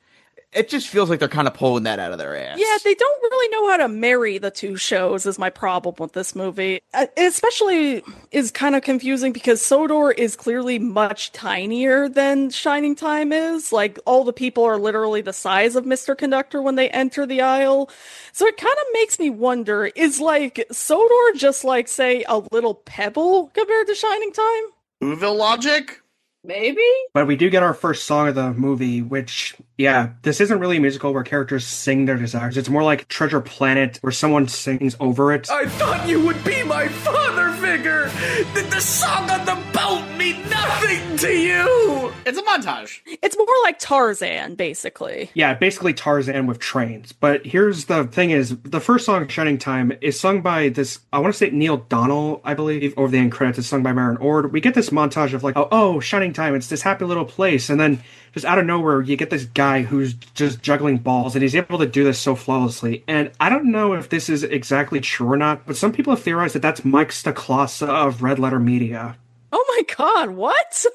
it just feels like they're kind of pulling that out of their ass. Yeah, they don't really know how to marry the two shows is my problem with this movie. It especially is kind of confusing because Sodor is clearly much tinier than Shining Time is. Like, all the people are literally the size of Mr. Conductor when they enter the aisle. So it kind of makes me wonder, is like Sodor just like, say, a little pebble compared to Shining Time? Whoville logic? Maybe? But we do get our first song of the movie, which, yeah, this isn't really a musical where characters sing their desires. It's more like Treasure Planet, where someone sings over it. I thought you would be my father figure! Did the song on the boat mean nothing to you? It's a montage. It's more like Tarzan, basically. Yeah, basically Tarzan with trains. But here's the thing is, the first song, Shining Time, is sung by this, I want to say Neil Donnell, I believe, over the end credits. It's sung by Maren Ord. We get this montage of like, oh, Shining Time, it's this happy little place. And then just out of nowhere, you get this guy who's just juggling balls, and he's able to do this so flawlessly. And I don't know if this is exactly true or not, but some people have theorized that that's Mike Stacklasa of Red Letter Media. Oh my god, what?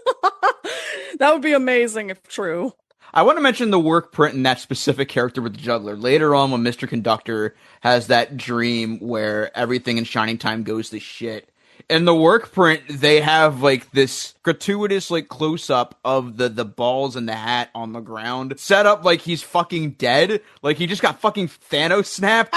That would be amazing if true. I want to mention the work print in that specific character with the juggler. Later on, when Mr. Conductor has that dream where everything in Shining Time goes to shit, in the work print, they have, like, this gratuitous, like, close-up of the balls and the hat on the ground, set up like he's fucking dead, like he just got fucking Thanos snapped.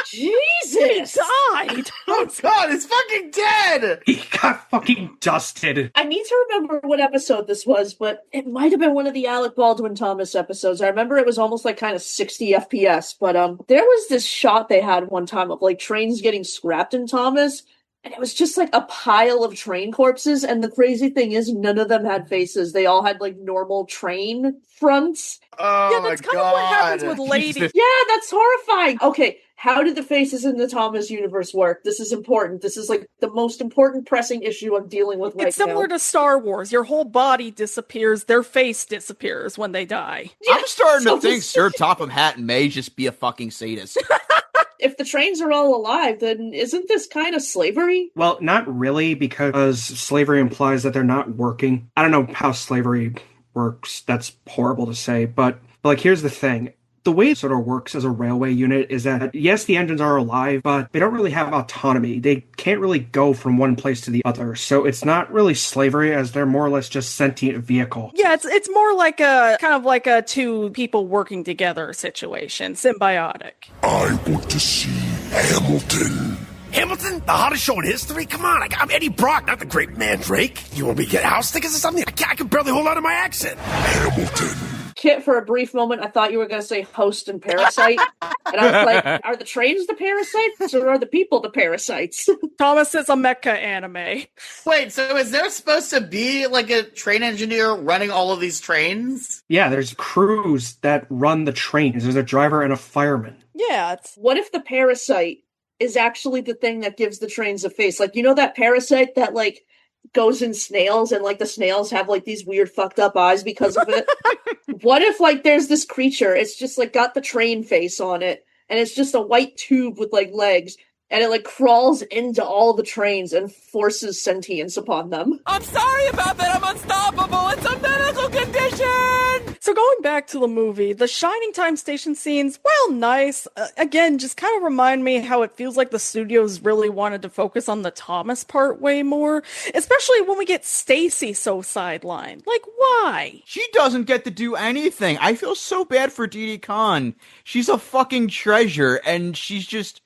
Jesus! He died! Oh god, he's fucking dead! He got fucking dusted. I need to remember what episode this was, but it might have been one of the Alec Baldwin Thomas episodes. I remember it was almost like kind of 60 FPS, but there was this shot they had one time of like trains getting scrapped in Thomas, and it was just like a pile of train corpses, and the crazy thing is none of them had faces. They all had like normal train fronts. Oh yeah, that's kind of what happens with ladies. Yeah, that's horrifying. Okay, how did the faces in the Thomas universe work? This is important. This is like the most important pressing issue I'm dealing with right now. It's similar to Star Wars. Your whole body disappears, their face disappears when they die. Yeah, I'm starting to think Sir Topham Hatt may just be a fucking sadist. If the trains are all alive, then isn't this kind of slavery? Well, not really, because slavery implies that they're not working. I don't know how slavery works. That's horrible to say, but like, here's the thing. The way it sort of works as a railway unit is that, yes, the engines are alive, but they don't really have autonomy. They can't really go from one place to the other. So it's not really slavery, as they're more or less just sentient vehicle. Yeah, it's more like a kind of like a two people working together situation, symbiotic. I want to see Hamilton. Hamilton, the hottest show in history? Come on, I'm Eddie Brock, not the great Mandrake. You want me to get house tickets or something? I can barely hold on to my accent. Hamilton. Kit, for a brief moment, I thought you were going to say host and parasite. And I was like, are the trains the parasites or are the people the parasites? Thomas is a mecha anime. Wait, so is there supposed to be like a train engineer running all of these trains? Yeah, there's crews that run the trains. There's a driver and a fireman. Yeah, What if the parasite is actually the thing that gives the trains a face? Like, you know that parasite that, like, goes in snails and, like, the snails have, like, these weird fucked up eyes because of it? What if, like, there's this creature, it's just, like, got the train face on it, and it's just a white tube with, like, legs, and it, like, crawls into all the trains and forces sentience upon them? I'm sorry about that, I'm unstoppable, it's a medical condition! So going back to the movie, the Shining Time station scenes, well, nice. Again, just kind of remind me how it feels like the studios really wanted to focus on the Thomas part way more, especially when we get Stacy so sidelined. Like, why? She doesn't get to do anything. I feel so bad for Didi Khan. She's a fucking treasure, and she's just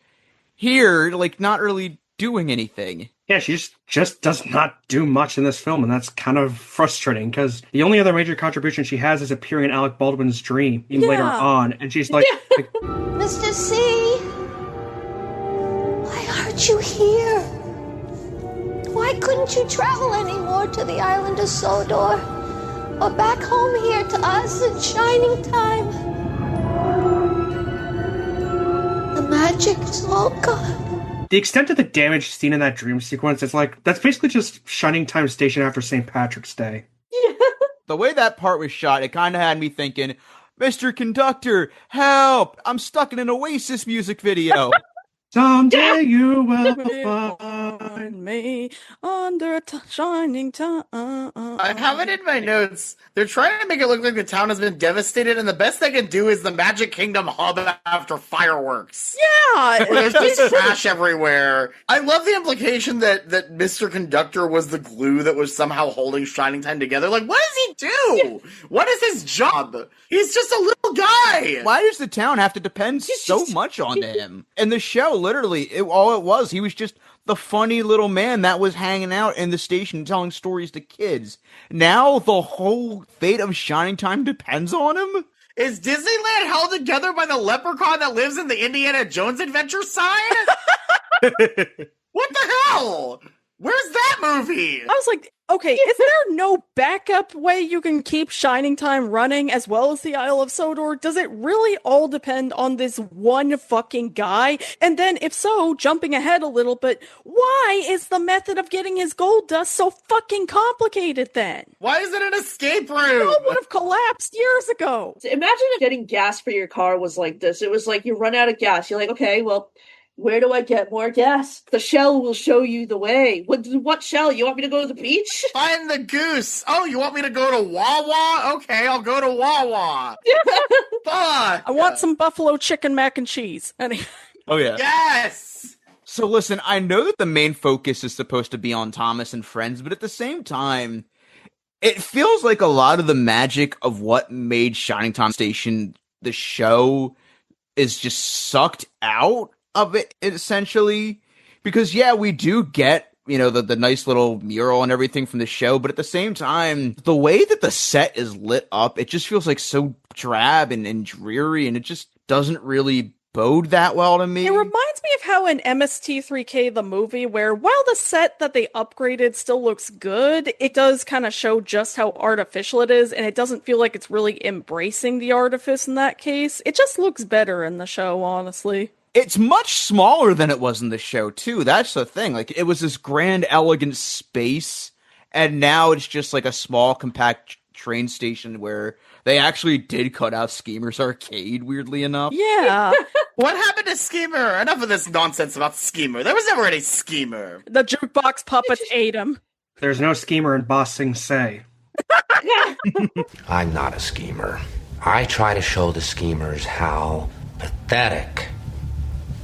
here, like, not really doing anything. Yeah, she just does not do much in this film, and that's kind of frustrating, because the only other major contribution she has is appearing in Alec Baldwin's dream later on, and she's like... Mr. C, why aren't you here? Why couldn't you travel anymore to the island of Sodor? Or back home here to us in Shining Time? The magic is all gone. The extent of the damage seen in that dream sequence, it's like, that's basically just Shining Time Station after St. Patrick's Day. The way that part was shot, it kind of had me thinking, Mr. Conductor, help! I'm stuck in an Oasis music video. Someday you will find me under shining time. I have it in my notes. They're trying to make it look like the town has been devastated, and the best they can do is the Magic Kingdom hub after fireworks. Yeah! Where there's just trash everywhere. I love the implication that Mr. Conductor was the glue that was somehow holding Shining Time together. Like, what does he do? What is his job? He's just a little guy. Why does the town have to depend so much on him? And the show, literally, all it was, he was just the funny little man that was hanging out in the station telling stories to kids. Now the whole fate of Shining Time depends on him? Is Disneyland held together by the leprechaun that lives in the Indiana Jones Adventure sign? What the hell? Where's that movie? I was like, okay, is there no backup way you can keep Shining Time running as well as the Isle of Sodor? Does it really all depend on this one fucking guy? And then, if so, jumping ahead a little bit, why is the method of getting his gold dust so fucking complicated then? Why is it an escape room? It would have collapsed years ago. Imagine if getting gas for your car was like this. It was like you run out of gas. You're like, okay, well, where do I get more gas? The shell will show you the way. What shell? You want me to go to the beach? Find the goose. Oh, you want me to go to Wawa? Okay, I'll go to Wawa. Fuck. I want some buffalo chicken mac and cheese. Oh, yeah. Yes! So listen, I know that the main focus is supposed to be on Thomas and friends, but at the same time, it feels like a lot of the magic of what made Shining Time Station the show is just sucked out of it, essentially. Because, yeah, we do get, you know, the nice little mural and everything from the show, but at the same time, the way that the set is lit up, it just feels like so drab and dreary, and it just doesn't really bode that well to me. It reminds me of how in MST3K, the movie, where while the set that they upgraded still looks good, it does kind of show just how artificial it is, and it doesn't feel like it's really embracing the artifice in that case. It just looks better in the show, honestly. It's much smaller than it was in the show, too. That's the thing. Like, it was this grand, elegant space, and now it's just like a small, compact train station where they actually did cut out Schemer's Arcade, weirdly enough. Yeah. What happened to Schemer? Enough of this nonsense about Schemer. There was never any Schemer. The jukebox puppets ate him. There's no schemer in Boss Sing Say. I'm not a schemer. I try to show the schemers how pathetic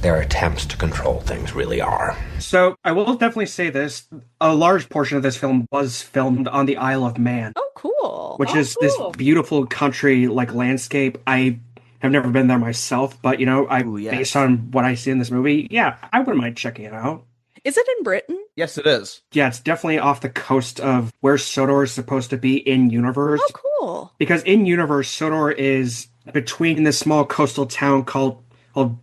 their attempts to control things really are. So, I will definitely say this. A large portion of this film was filmed on the Isle of Man. Oh, cool. Which is this beautiful country, like, landscape. I have never been there myself, but, you know, based on what I see in this movie, yeah, I wouldn't mind checking it out. Is it in Britain? Yes, it is. Yeah, it's definitely off the coast of where Sodor is supposed to be in universe. Oh, cool. Because in universe, Sodor is between this small coastal town called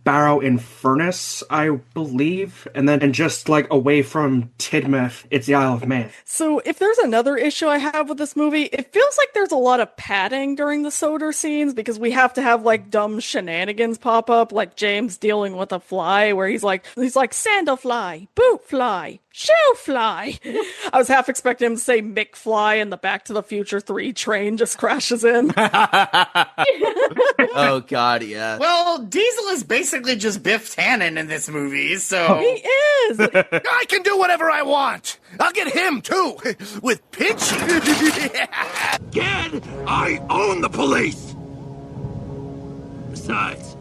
Barrow in Furness, I believe, and just like away from Tidmouth, it's the Isle of Man. So if there's another issue I have with this movie, it feels like there's a lot of padding during the Sodor scenes because we have to have like dumb shenanigans pop up, like James dealing with a fly where he's like sandal fly, boot fly, shoe fly. I was half expecting him to say McFly and the Back to the Future 3 train just crashes in. Oh god, yeah. Well, Diesel is basically just Biff Tannen in this movie, so... He is! I can do whatever I want! I'll get him, too! With Pinchy! Again, I own the police! Besides,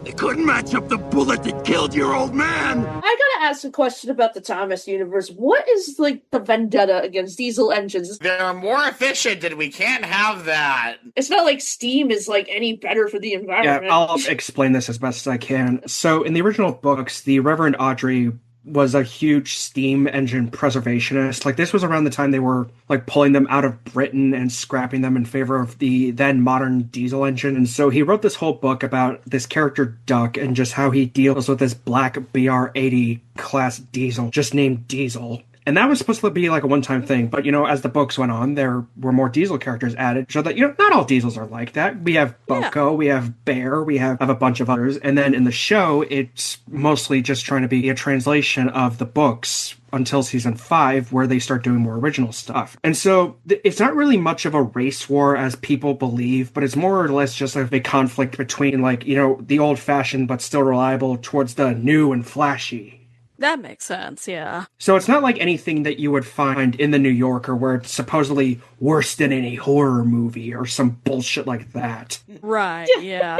they couldn't match up the bullet that killed your old man! I gotta ask a question about the Thomas universe. What is, like, the vendetta against diesel engines? They're more efficient and we can't have that. It's not like steam is, like, any better for the environment. Yeah, I'll explain this as best as I can. So, in the original books, the Reverend Audrey was a huge steam engine preservationist. Like, this was around the time they were, like, pulling them out of Britain and scrapping them in favor of the then modern diesel engine. And so he wrote this whole book about this character Duck and just how he deals with this black BR-80 class diesel, just named Diesel. And that was supposed to be like a one-time thing, but, you know, as the books went on, there were more diesel characters added, so that, you know, not all diesels are like that. We have Boko, we have Bear, we have a bunch of others, and then in the show, it's mostly just trying to be a translation of the books until season 5, where they start doing more original stuff. And so, it's not really much of a race war as people believe, but it's more or less just a conflict between, like, you know, the old-fashioned but still reliable towards the new and flashy. That makes sense, yeah. So it's not like anything that you would find in the New Yorker where it's supposedly worse than any horror movie or some bullshit like that. Right, yeah.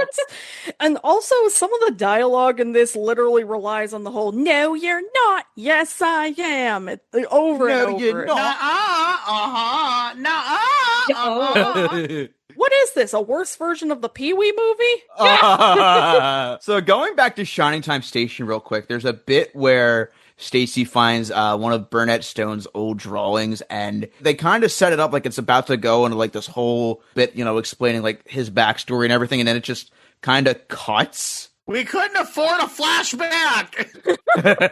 And also, some of the dialogue in this literally relies on the whole, no, you're not, yes, I am, over and over. No, you're not. What is this? A worse version of the Pee-wee movie? So going back to Shining Time Station real quick, there's a bit where Stacy finds one of Burnett Stone's old drawings, and they kind of set it up like it's about to go into like this whole bit, explaining like his backstory and everything, and then it just kind of cuts. We couldn't afford a flashback!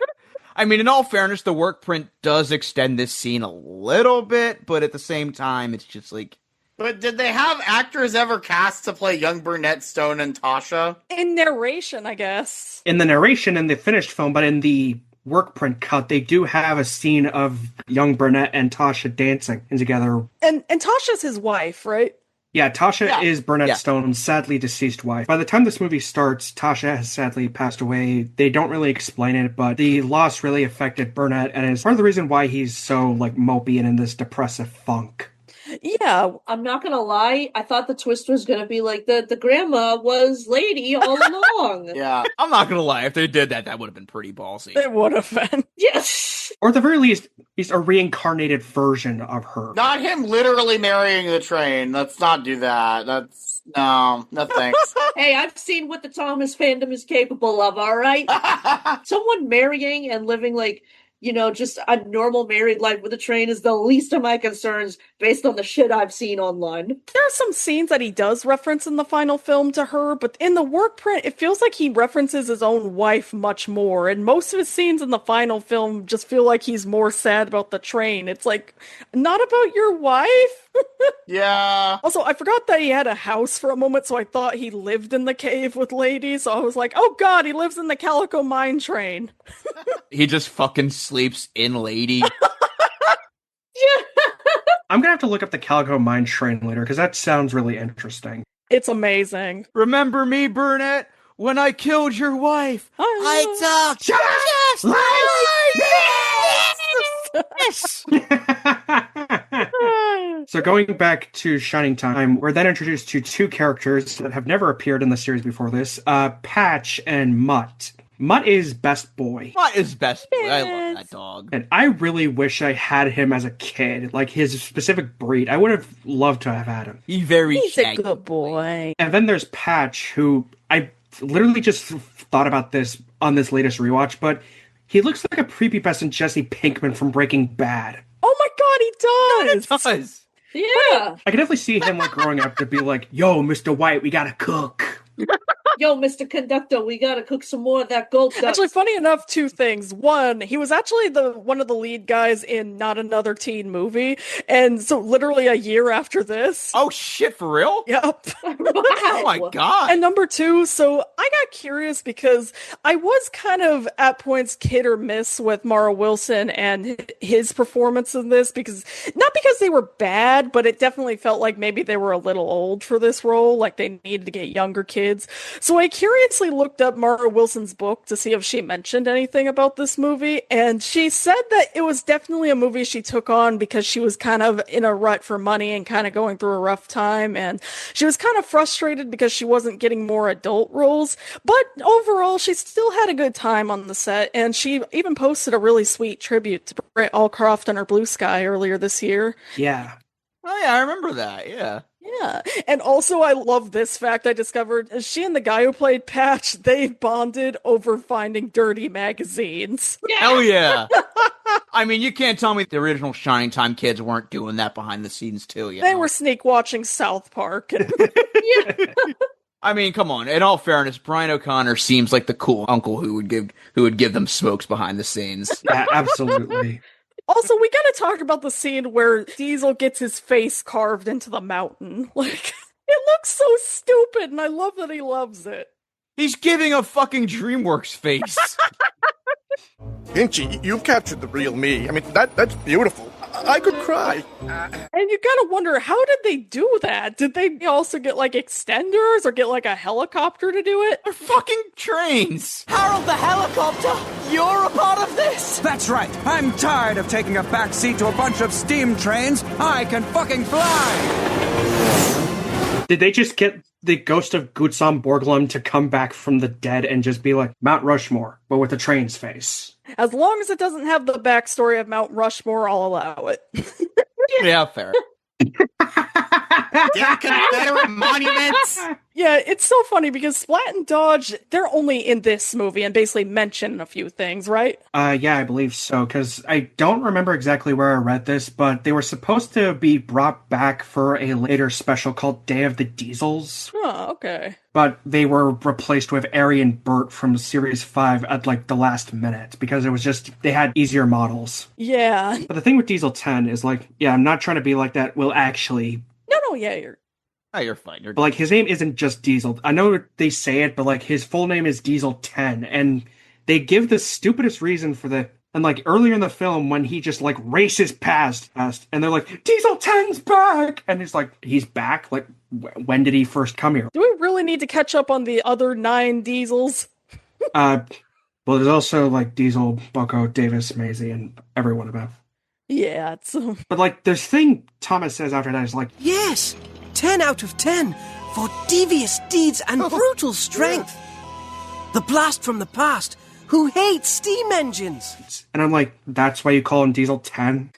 I mean, in all fairness, the work print does extend this scene a little bit, but at the same time, it's just like... But did they have actors ever cast to play young Burnett Stone and Tasha? In narration, I guess. In the narration in the finished film, but in the work print cut, they do have a scene of young Burnett and Tasha dancing together. And Tasha's his wife, right? Yeah, Tasha is Burnett Stone's sadly deceased wife. By the time this movie starts, Tasha has sadly passed away. They don't really explain it, but the loss really affected Burnett, and is part of the reason why he's so like mopey and in this depressive funk. Yeah, I'm not gonna lie. I thought the twist was gonna be like the grandma was Lady all along. Yeah, I'm not gonna lie. If they did that, that would have been pretty ballsy. It would have been. Yes. Or at the very least, he's a reincarnated version of her. Not him literally marrying the train. Let's not do that. No thanks. Hey, I've seen what the Thomas fandom is capable of, alright? Someone marrying and living like, just a normal married life with a train is the least of my concerns based on the shit I've seen online. There are some scenes that he does reference in the final film to her, but in the work print, it feels like he references his own wife much more, and most of his scenes in the final film just feel like he's more sad about the train. It's like, not about your wife? Yeah. Also, I forgot that he had a house for a moment, so I thought he lived in the cave with Lady, so I was like, oh god, he lives in the Calico Mine Train. He just fucking sleeps in Lady. I'm gonna have to look up the Calico Mine Train later, because that sounds really interesting. It's amazing. Remember me, Burnett, when I killed your wife? I took So going back to Shining Time, we're then introduced to two characters that have never appeared in the series before this, Patch and Mutt. Mutt is best boy. Mutt is best boy. I love that dog. And I really wish I had him as a kid, like his specific breed. I would have loved to have had him. He's a good boy. And then there's Patch, who I literally just thought about this on this latest rewatch, but he looks like a prepubescent Jesse Pinkman from Breaking Bad. Oh my god, he does! He does! Yeah! I can definitely see him like growing up to be like, yo, Mr. White, we gotta cook. Yo, Mr. Conductor, we gotta cook some more of that gold dust. Actually, funny enough, two things. One, he was actually one of the lead guys in Not Another Teen Movie, and so literally a year after this. Oh shit, for real? Yep. Oh my god. And number two, so I got curious because I was kind of at points hit or miss with Mara Wilson and his performance in this, not because they were bad, but it definitely felt like maybe they were a little old for this role, like they needed to get younger kids. So I curiously looked up Mara Wilson's book to see if she mentioned anything about this movie, and she said that it was definitely a movie she took on because she was kind of in a rut for money and kind of going through a rough time, and she was kind of frustrated because she wasn't getting more adult roles, but overall she still had a good time on the set, and she even posted a really sweet tribute to Britt Allcroft on her Blue Sky earlier this year. Yeah. Oh yeah, I remember that, yeah. Yeah, and also I love this fact I discovered. She and the guy who played Patch, they bonded over finding dirty magazines. Hell yeah. I mean, you can't tell me the original Shining Time kids weren't doing that behind the scenes too. They were sneak watching South Park. I mean, come on. In all fairness, Brian O'Connor seems like the cool uncle who would give them smokes behind the scenes. Yeah, absolutely. Also, we gotta talk about the scene where Diesel gets his face carved into the mountain. Like, it looks so stupid, and I love that he loves it. He's giving a fucking DreamWorks face. Inchy, you've captured the real me. I mean, that's beautiful. I could cry. And you gotta wonder, how did they do that? Did they also get, like, extenders or get, like, a helicopter to do it? They're fucking trains! Harold the helicopter! You're a part of this! That's right. I'm tired of taking a backseat to a bunch of steam trains. I can fucking fly! Did they just get the ghost of Gutzon Borglum to come back from the dead and just be like Mount Rushmore, but with a train's face? As long as it doesn't have the backstory of Mount Rushmore, I'll allow it. Yeah, fair. Damn Confederate monuments! Yeah, it's so funny because Splat and Dodge, they're only in this movie and basically mention a few things, right? Yeah, I believe so, because I don't remember exactly where I read this, but they were supposed to be brought back for a later special called Day of the Diesels. Oh, okay. But they were replaced with Ari and Bert from Series 5 at, like, the last minute, because it was just, they had easier models. Yeah. But the thing with Diesel 10 is, like, yeah, I'm not trying to be like that. Well, actually... No, yeah, you're... Oh, you're fine. But, like, his name isn't just Diesel. I know they say it, but, like, his full name is Diesel 10, and they give the stupidest reason for the... And, like, earlier in the film, when he just, like, races past, and they're like, Diesel 10's back! And it's like, he's back? Like, when did he first come here? Do we really need to catch up on the other 9 Diesels? Well, there's also, like, Diesel, Bucko, Davis, Maisie, and everyone above. Yeah, it's... But, like, this thing Thomas says after that is like... Yes! 10 out of 10 for devious deeds and brutal strength. The blast from the past who hates steam engines. And I'm like, that's why you call him Diesel 10?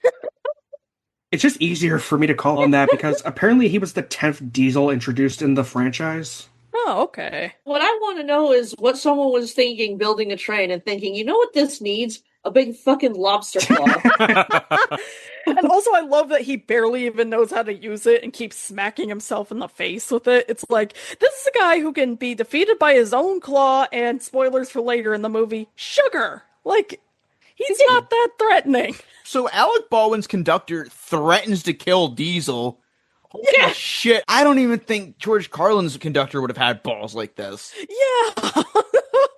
It's just easier for me to call him that because apparently he was the 10th Diesel introduced in the franchise. Oh, okay. What I want to know is what someone was thinking building a train and thinking, you know what this needs? A big fucking lobster claw. And also I love that he barely even knows how to use it and keeps smacking himself in the face with it. It's like, this is a guy who can be defeated by his own claw and, spoilers for later in the movie, sugar. Like, he's not that threatening. So Alec Baldwin's conductor threatens to kill Diesel. Holy shit. I don't even think George Carlin's conductor would have had balls like this. Yeah.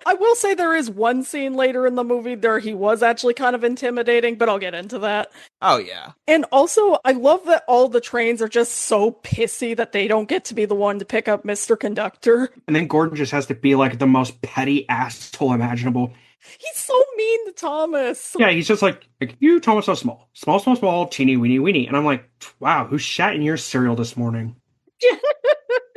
I will say there is one scene later in the movie where he was actually kind of intimidating, but I'll get into that. Oh, yeah. And also, I love that all the trains are just so pissy that they don't get to be the one to pick up Mr. Conductor. And then Gordon just has to be like the most petty asshole imaginable. He's so mean to Thomas. Yeah, he's just like you, Thomas, so small. Small, small, small, teeny, weeny, weeny. And I'm like, wow, who shat in your cereal this morning?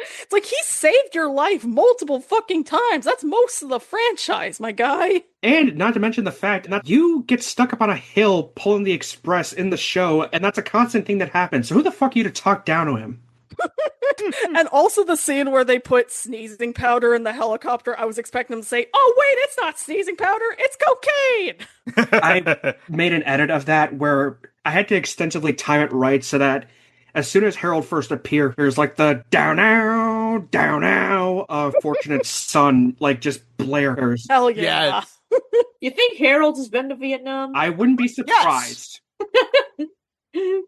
It's like, he saved your life multiple fucking times. That's most of the franchise, my guy. And not to mention the fact that you get stuck up on a hill pulling the express in the show, and that's a constant thing that happens. So who the fuck are you to talk down to him? And also the scene where they put sneezing powder in the helicopter, I was expecting them to say, oh wait, it's not sneezing powder, it's cocaine! I made an edit of that where I had to extensively time it right so that as soon as Harold first appeared, there's like the down now of Fortunate Son, like just blares. Hell yeah. Yes. You think Harold has been to Vietnam? I wouldn't be surprised. Do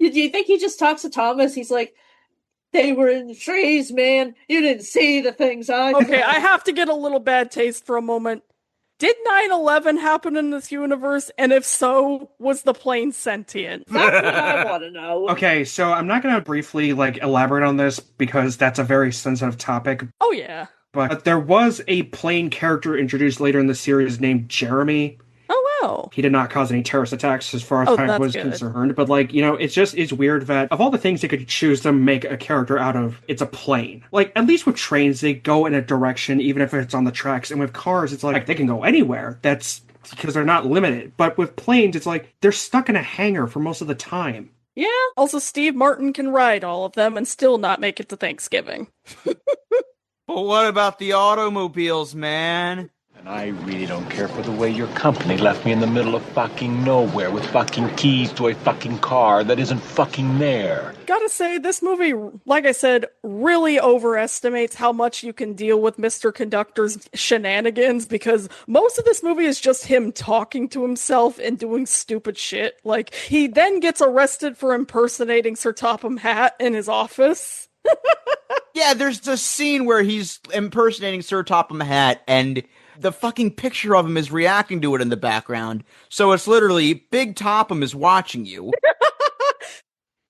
you think he just talks to Thomas? He's like, they were in the trees, man. You didn't see the things I saw. Okay, I have to get a little bad taste for a moment. Did 9/11 happen in this universe? And if so, was the plane sentient? That's what I want to know. Okay, so I'm not going to briefly elaborate on this because that's a very sensitive topic. Oh yeah. But there was a plane character introduced later in the series named Jeremy. Oh wow. He did not cause any terrorist attacks as far as I was concerned. But it's weird that of all the things they could choose to make a character out of, it's a plane. Like, at least with trains, they go in a direction, even if it's on the tracks. And with cars, it's like they can go anywhere. That's because they're not limited. But with planes, it's like they're stuck in a hangar for most of the time. Yeah. Also, Steve Martin can ride all of them and still not make it to Thanksgiving. But what about the automobiles, man? And I really don't care for the way your company left me in the middle of fucking nowhere with fucking keys to a fucking car that isn't fucking there. Gotta say, this movie, like I said, really overestimates how much you can deal with Mr. Conductor's shenanigans, because most of this movie is just him talking to himself and doing stupid shit. Like, he then gets arrested for impersonating Sir Topham Hatt in his office. Yeah, there's a scene where he's impersonating Sir Topham Hatt, and the fucking picture of him is reacting to it in the background. So it's literally, Big Topham is watching you.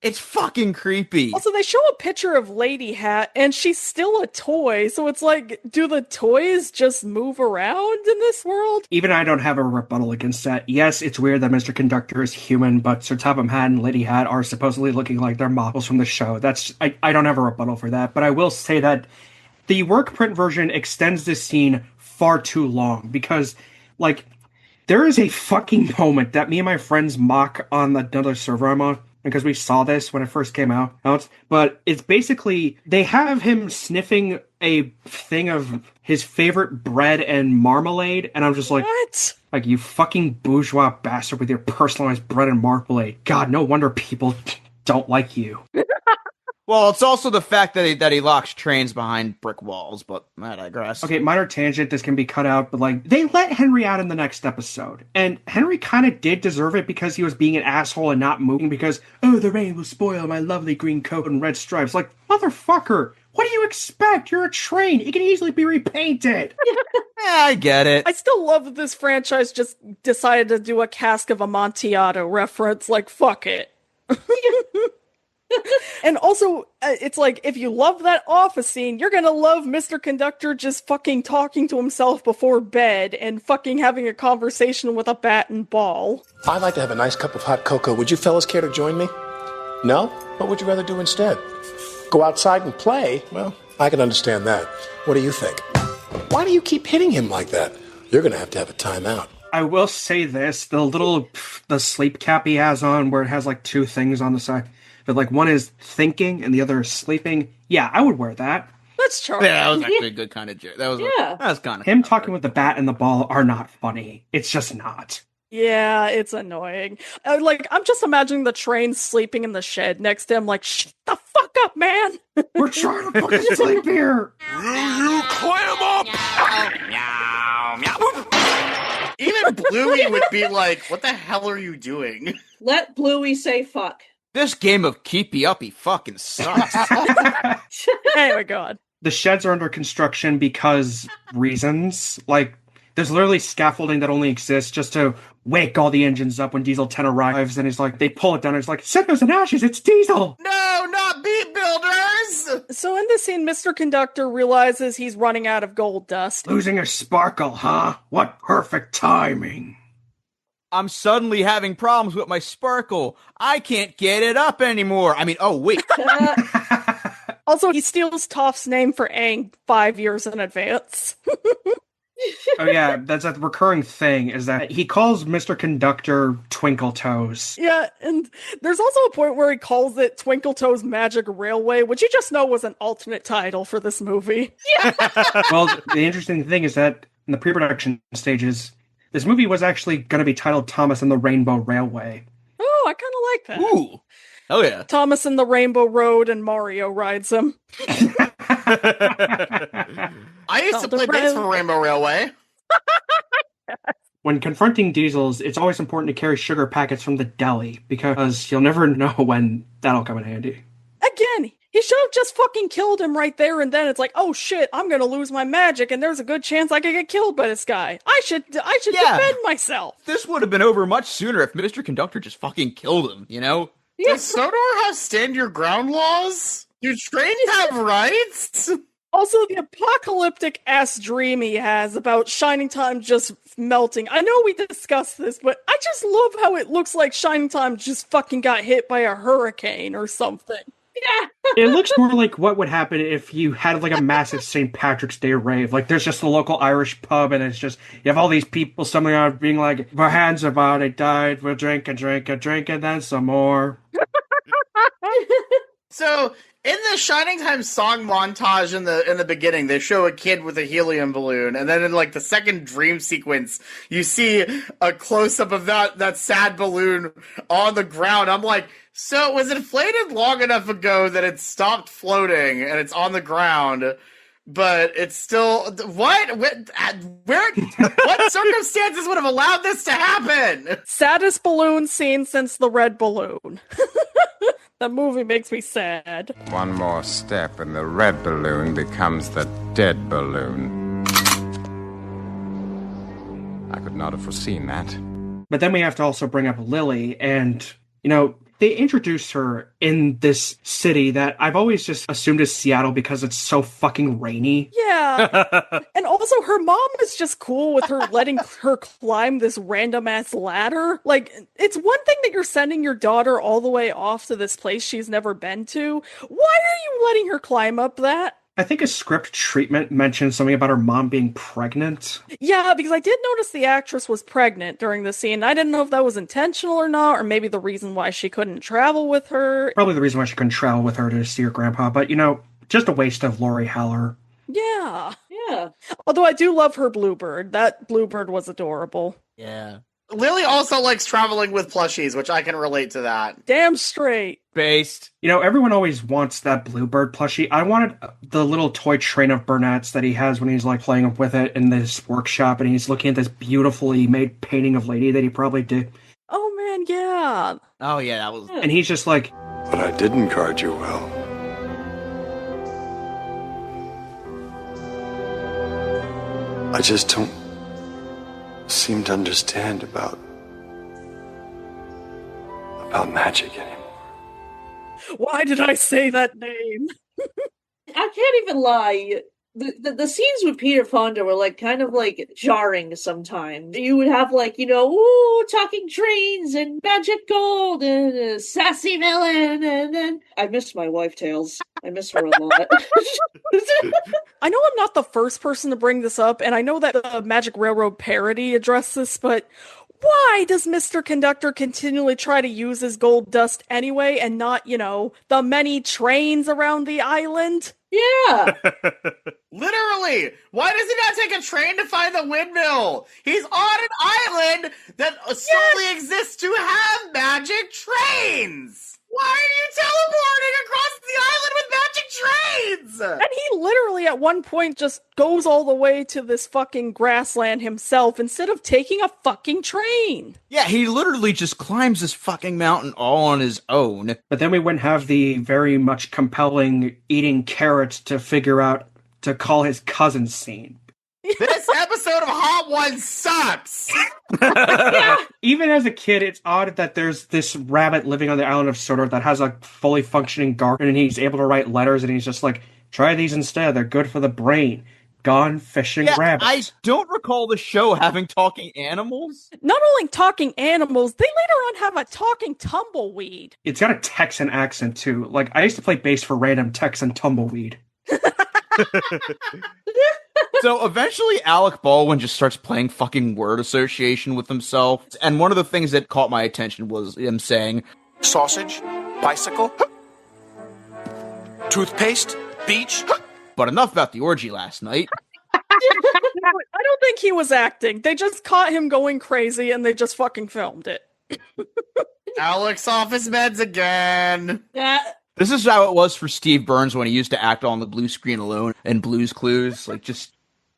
It's fucking creepy. Also, they show a picture of Lady Hat, and she's still a toy, so it's like, do the toys just move around in this world? Even I don't have a rebuttal against that. Yes, it's weird that Mr. Conductor is human, but Sir Topham Hatt and Lady Hat are supposedly looking like they're models from the show. I don't have a rebuttal for that, but I will say that the work print version extends this scene far too long, because, there is a fucking moment that me and my friends mock on another server I'm on, because we saw this when it first came out. But it's basically, they have him sniffing a thing of his favorite bread and marmalade, and I'm just like, what? Like, you fucking bourgeois bastard with your personalized bread and marmalade. God, no wonder people don't like you. Well, it's also the fact that he locks trains behind brick walls, but I digress. Okay, minor tangent, this can be cut out, but like, they let Henry out in the next episode. And Henry kind of did deserve it because he was being an asshole and not moving because, oh, the rain will spoil my lovely green coat and red stripes. Like, motherfucker, what do you expect? You're a train. It can easily be repainted. Yeah, I get it. I still love that this franchise just decided to do a Cask of Amontillado reference. Like, fuck it. And also, it's like, if you love that office scene, you're gonna love Mr. Conductor just fucking talking to himself before bed and fucking having a conversation with a bat and ball. I'd like to have a nice cup of hot cocoa. Would you fellas care to join me? No? What would you rather do instead? Go outside and play? Well, I can understand that. What do you think? Why do you keep hitting him like that? You're gonna have to have a timeout. I will say this, the sleep cap he has on where it has like two things on the side. But like one is thinking and the other is sleeping. Yeah, I would wear that. That's charming. Yeah, that was actually a good kind of joke. That was kind of him talking with the bat and the ball are not funny. It's just not. Yeah, it's annoying. Like, I'm just imagining the train sleeping in the shed next to him, like, shut the fuck up, man! We're trying to fucking sleep here! Will you clam up? Even Bluey would be like, what the hell are you doing? Let Bluey say fuck. This game of keepy uppy fucking sucks. Oh my god. The sheds are under construction because reasons. Like, there's literally scaffolding that only exists just to wake all the engines up when Diesel 10 arrives, and he's like, they pull it down, and it's like, cinders and ashes, it's Diesel! No, not beat builders! So in this scene, Mr. Conductor realizes he's running out of gold dust. Losing a sparkle, huh? What perfect timing. I'm suddenly having problems with my sparkle. I can't get it up anymore. I mean, oh, wait. Also, he steals Toph's name for Aang 5 years in advance. Oh yeah, that's a recurring thing, is that he calls Mr. Conductor Twinkle Toes. Yeah, and there's also a point where he calls it Twinkle Toes Magic Railway, which you just know was an alternate title for this movie. Yeah. Well, the interesting thing is that in the pre-production stages, this movie was actually going to be titled Thomas and the Rainbow Railway. Oh, I kind of like that. Ooh. Oh yeah. Thomas and the Rainbow Road and Mario rides him. I used to play bass for Rainbow Railway. When confronting Diesels, it's always important to carry sugar packets from the deli, because you'll never know when that'll come in handy. Again, he should have just fucking killed him right there and then. It's like, oh shit, I'm gonna lose my magic, and there's a good chance I could get killed by this guy. I should defend myself. This would have been over much sooner if Mr. Conductor just fucking killed him, you know? Does Sodor have stand your ground laws? Do trains have rights? Also, the apocalyptic-ass dream he has about Shining Time just melting. I know we discussed this, but I just love how it looks like Shining Time just fucking got hit by a hurricane or something. Yeah. It looks more like what would happen if you had like a massive St. Patrick's Day rave. Like, there's just a local Irish pub, and it's just, you have all these people stumbling out being like, our hands are about it died, we'll drink and drink and drink and then some more. So, in the Shining Time song montage in the beginning, they show a kid with a helium balloon, and then in like the second dream sequence, you see a close up of that sad balloon on the ground. I'm like, so it was inflated long enough ago that it stopped floating and it's on the ground, but it's still what circumstances would have allowed this to happen? Saddest balloon scene since the red balloon. That movie makes me sad. One more step and the red balloon becomes the dead balloon. I could not have foreseen that. But then we have to also bring up Lily, and, you know, they introduced her in this city that I've always just assumed is Seattle because it's so fucking rainy. Yeah. And also her mom is just cool with her letting her climb this random ass ladder. Like, it's one thing that you're sending your daughter all the way off to this place she's never been to. Why are you letting her climb up that? I think a script treatment mentioned something about her mom being pregnant. Yeah, because I did notice the actress was pregnant during the scene. I didn't know if that was intentional or not, or maybe the reason why she couldn't travel with her. Probably the reason why she couldn't travel with her to see her grandpa, but, just a waste of Lori Haller. Yeah. Yeah. Although I do love her bluebird. That bluebird was adorable. Yeah. Lily also likes traveling with plushies, which I can relate to that. Damn straight. Based. Everyone always wants that bluebird plushie. I wanted the little toy train of Burnett's that he has when he's playing with it in this workshop, and he's looking at this beautifully made painting of Lady that he probably did. Oh man, yeah. Oh yeah, that was. And he's just like, but I didn't guard you well. I just don't seem to understand about magic anymore. Why did I say that name? I can't even lie. The scenes with Peter Fonda were kind of jarring sometimes. You would have talking trains and magic gold and a sassy villain, and then I miss my wife Tails. I miss her a lot. I know I'm not the first person to bring this up, and I know that the Magic Railroad parody addressed this, but why does Mr. Conductor continually try to use his gold dust anyway and not, the many trains around the island? Yeah. Literally! Why does he not take a train to find the windmill? He's on an island that solely exists to have magic trains! Why are you teleporting across the island with magic trains? And he literally at one point just goes all the way to this fucking grassland himself instead of taking a fucking train. Yeah, he literally just climbs this fucking mountain all on his own. But then we wouldn't have the very much compelling eating carrots to figure out to call his cousin scene. This episode of Hot Ones sucks! Even as a kid, it's odd that there's this rabbit living on the island of Sodor that has a fully functioning garden, and he's able to write letters, and he's just like, try these instead, they're good for the brain. Gone fishing rabbits. I don't recall the show having talking animals. Not only talking animals, they later on have a talking tumbleweed. It's got a Texan accent, too. I used to play bass for random Texan tumbleweed. So eventually Alec Baldwin just starts playing fucking word association with himself. And one of the things that caught my attention was him saying, sausage, bicycle, toothpaste, beach. But enough about the orgy last night. I don't think he was acting. They just caught him going crazy and they just fucking filmed it. Alex off his meds again. This is how it was for Steve Burns when he used to act on the blue screen alone in Blue's Clues. Just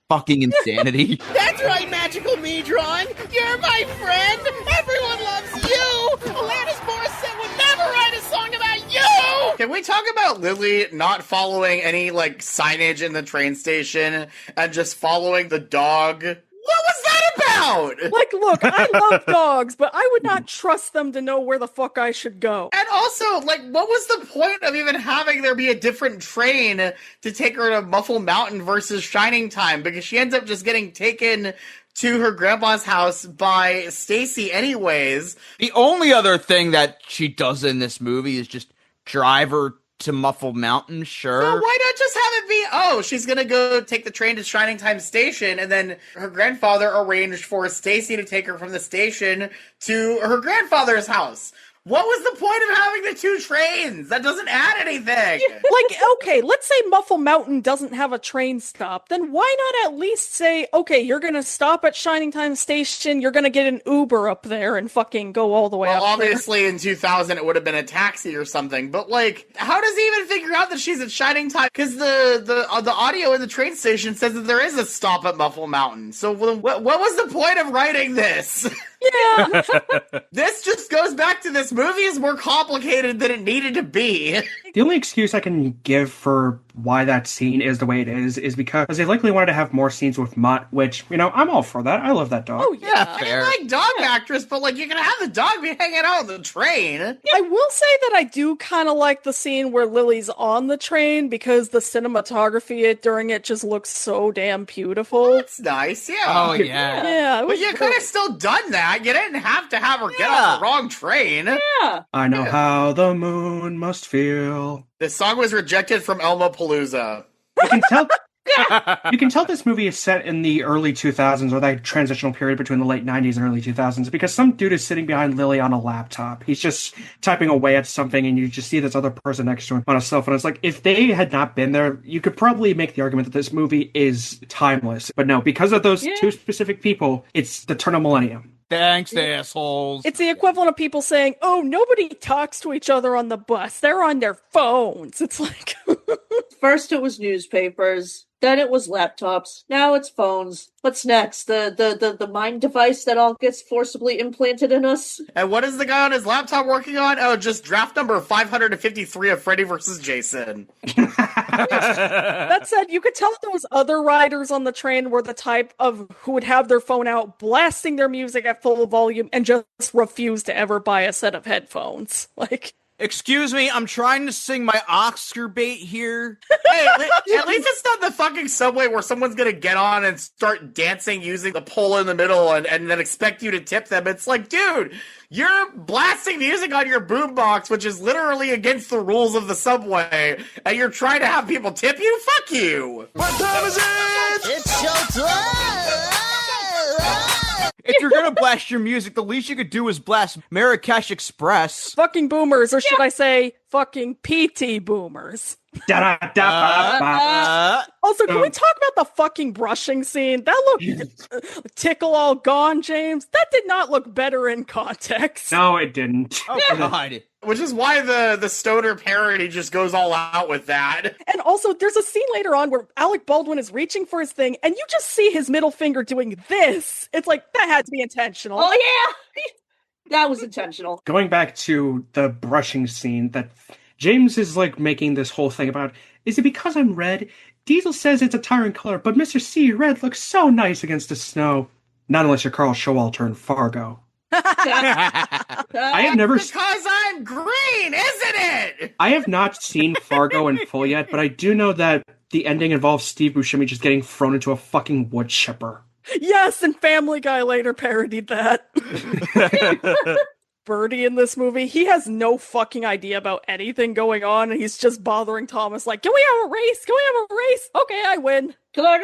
fucking insanity. That's right, Magical Medron. You're my friend. Everyone loves you. Alanis Morissette would never write a song about you. Can we talk about Lily not following any signage in the train station and just following the dog? What was that about? Look, I love dogs, but I would not trust them to know where the fuck I should go. And also, what was the point of even having there be a different train to take her to Muffle Mountain versus Shining Time? Because she ends up just getting taken to her grandpa's house by Stacy anyways. The only other thing that she does in this movie is just drive her to Muffle Mountain, sure. So why not just have it be, she's gonna go take the train to Shining Time Station, and then her grandfather arranged for Stacy to take her from the station to her grandfather's house. What was the point of having the two trains? That doesn't add anything. Okay, let's say Muffle Mountain doesn't have a train stop. Then why not at least say, okay, you're going to stop at Shining Time Station, you're going to get an Uber up there and fucking go all the way up obviously in 2000 it would have been a taxi or something, but how does he even figure out that she's at Shining Time? Because the audio in the train station says that there is a stop at Muffle Mountain. So what was the point of writing this? Yeah. This just goes back to this movie is more complicated than it needed to be. The only excuse I can give for why that scene is the way it is because they likely wanted to have more scenes with Mutt, which, I'm all for that. I love that dog. Oh, yeah. Fair. I mean, dog actress, but, you can have the dog be hanging out on the train. I will say that I do kind of like the scene where Lily's on the train because the cinematography during it just looks so damn beautiful. That's nice, yeah. Oh, yeah. Yeah. But you could have still done that. You didn't have to have her get on the wrong train. Yeah. I know how the moon must feel. This song was rejected from Elma Palooza. You can tell. You can tell this movie is set in the early 2000s, or that transitional period between the late 90s and early 2000s, because some dude is sitting behind Lily on a laptop. He's just typing away at something, and you just see this other person next to him on a cell phone. It's like, if they had not been there, you could probably make the argument that this movie is timeless. But no, because of those two specific people, it's the turn of millennium. Thanks, assholes. It's the equivalent of people saying, oh, nobody talks to each other on the bus. They're on their phones. It's like... First it was newspapers, then it was laptops, now it's phones. What's next? The mind device that all gets forcibly implanted in us? And what is the guy on his laptop working on? Oh, just draft number 553 of Freddy vs. Jason. That said, you could tell those other riders on the train were the type of who would have their phone out, blasting their music at full volume, and just refuse to ever buy a set of headphones. Like... Excuse me, I'm trying to sing my Oscar bait here. Hey, at least it's not the fucking subway where someone's gonna get on and start dancing using the pole in the middle and then expect you to tip them. It's like, dude, you're blasting music on your boombox, which is literally against the rules of the subway, and you're trying to have people tip you? Fuck you! What time is it? It's showtime! If you're gonna blast your music, the least you could do is blast Marrakesh Express. Fucking boomers, or should I say, fucking PT boomers. Also, can we talk about the fucking brushing scene? That looked tickle all gone, James. That did not look better in context. No, it didn't. Oh, God. Which is why the stoner parody just goes all out with that. And also, there's a scene later on where Alec Baldwin is reaching for his thing, and you just see his middle finger doing this. It's like, that had to be intentional. Oh, yeah! That was intentional. Going back to the brushing scene, that James is like making this whole thing about, is it because I'm red? Diesel says it's a tyrant color, but Mr. C, red looks so nice against the snow. Not unless you're Carl Showalter in Fargo. I have never... Because I'm green, isn't it? I have not seen Fargo in full yet, but I do know that the ending involves Steve Buscemi just getting thrown into a fucking wood chipper. Yes, and Family Guy later parodied that. Birdie in this movie, he has no fucking idea about anything going on, and he's just bothering Thomas like, can we have a race? Can we have a race? Okay, I win. Can I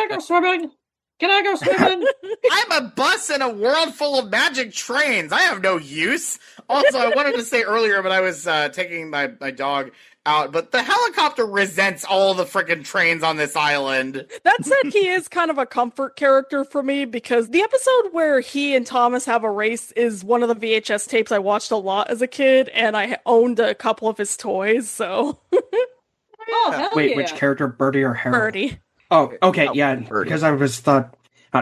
go swimming? Can I go swimming? I'm a bus in a world full of magic trains. I have no use. Also, I wanted to say earlier, but I was taking my dog out, but the helicopter resents all the freaking trains on this island. That said, he is kind of a comfort character for me, because the episode where he and Thomas have a race is one of the VHS tapes I watched a lot as a kid, and I owned a couple of his toys, so... Oh, hell Wait, yeah. which character, Birdie or Harold? Birdie. Oh, okay, yeah, Birdie. because I was thought...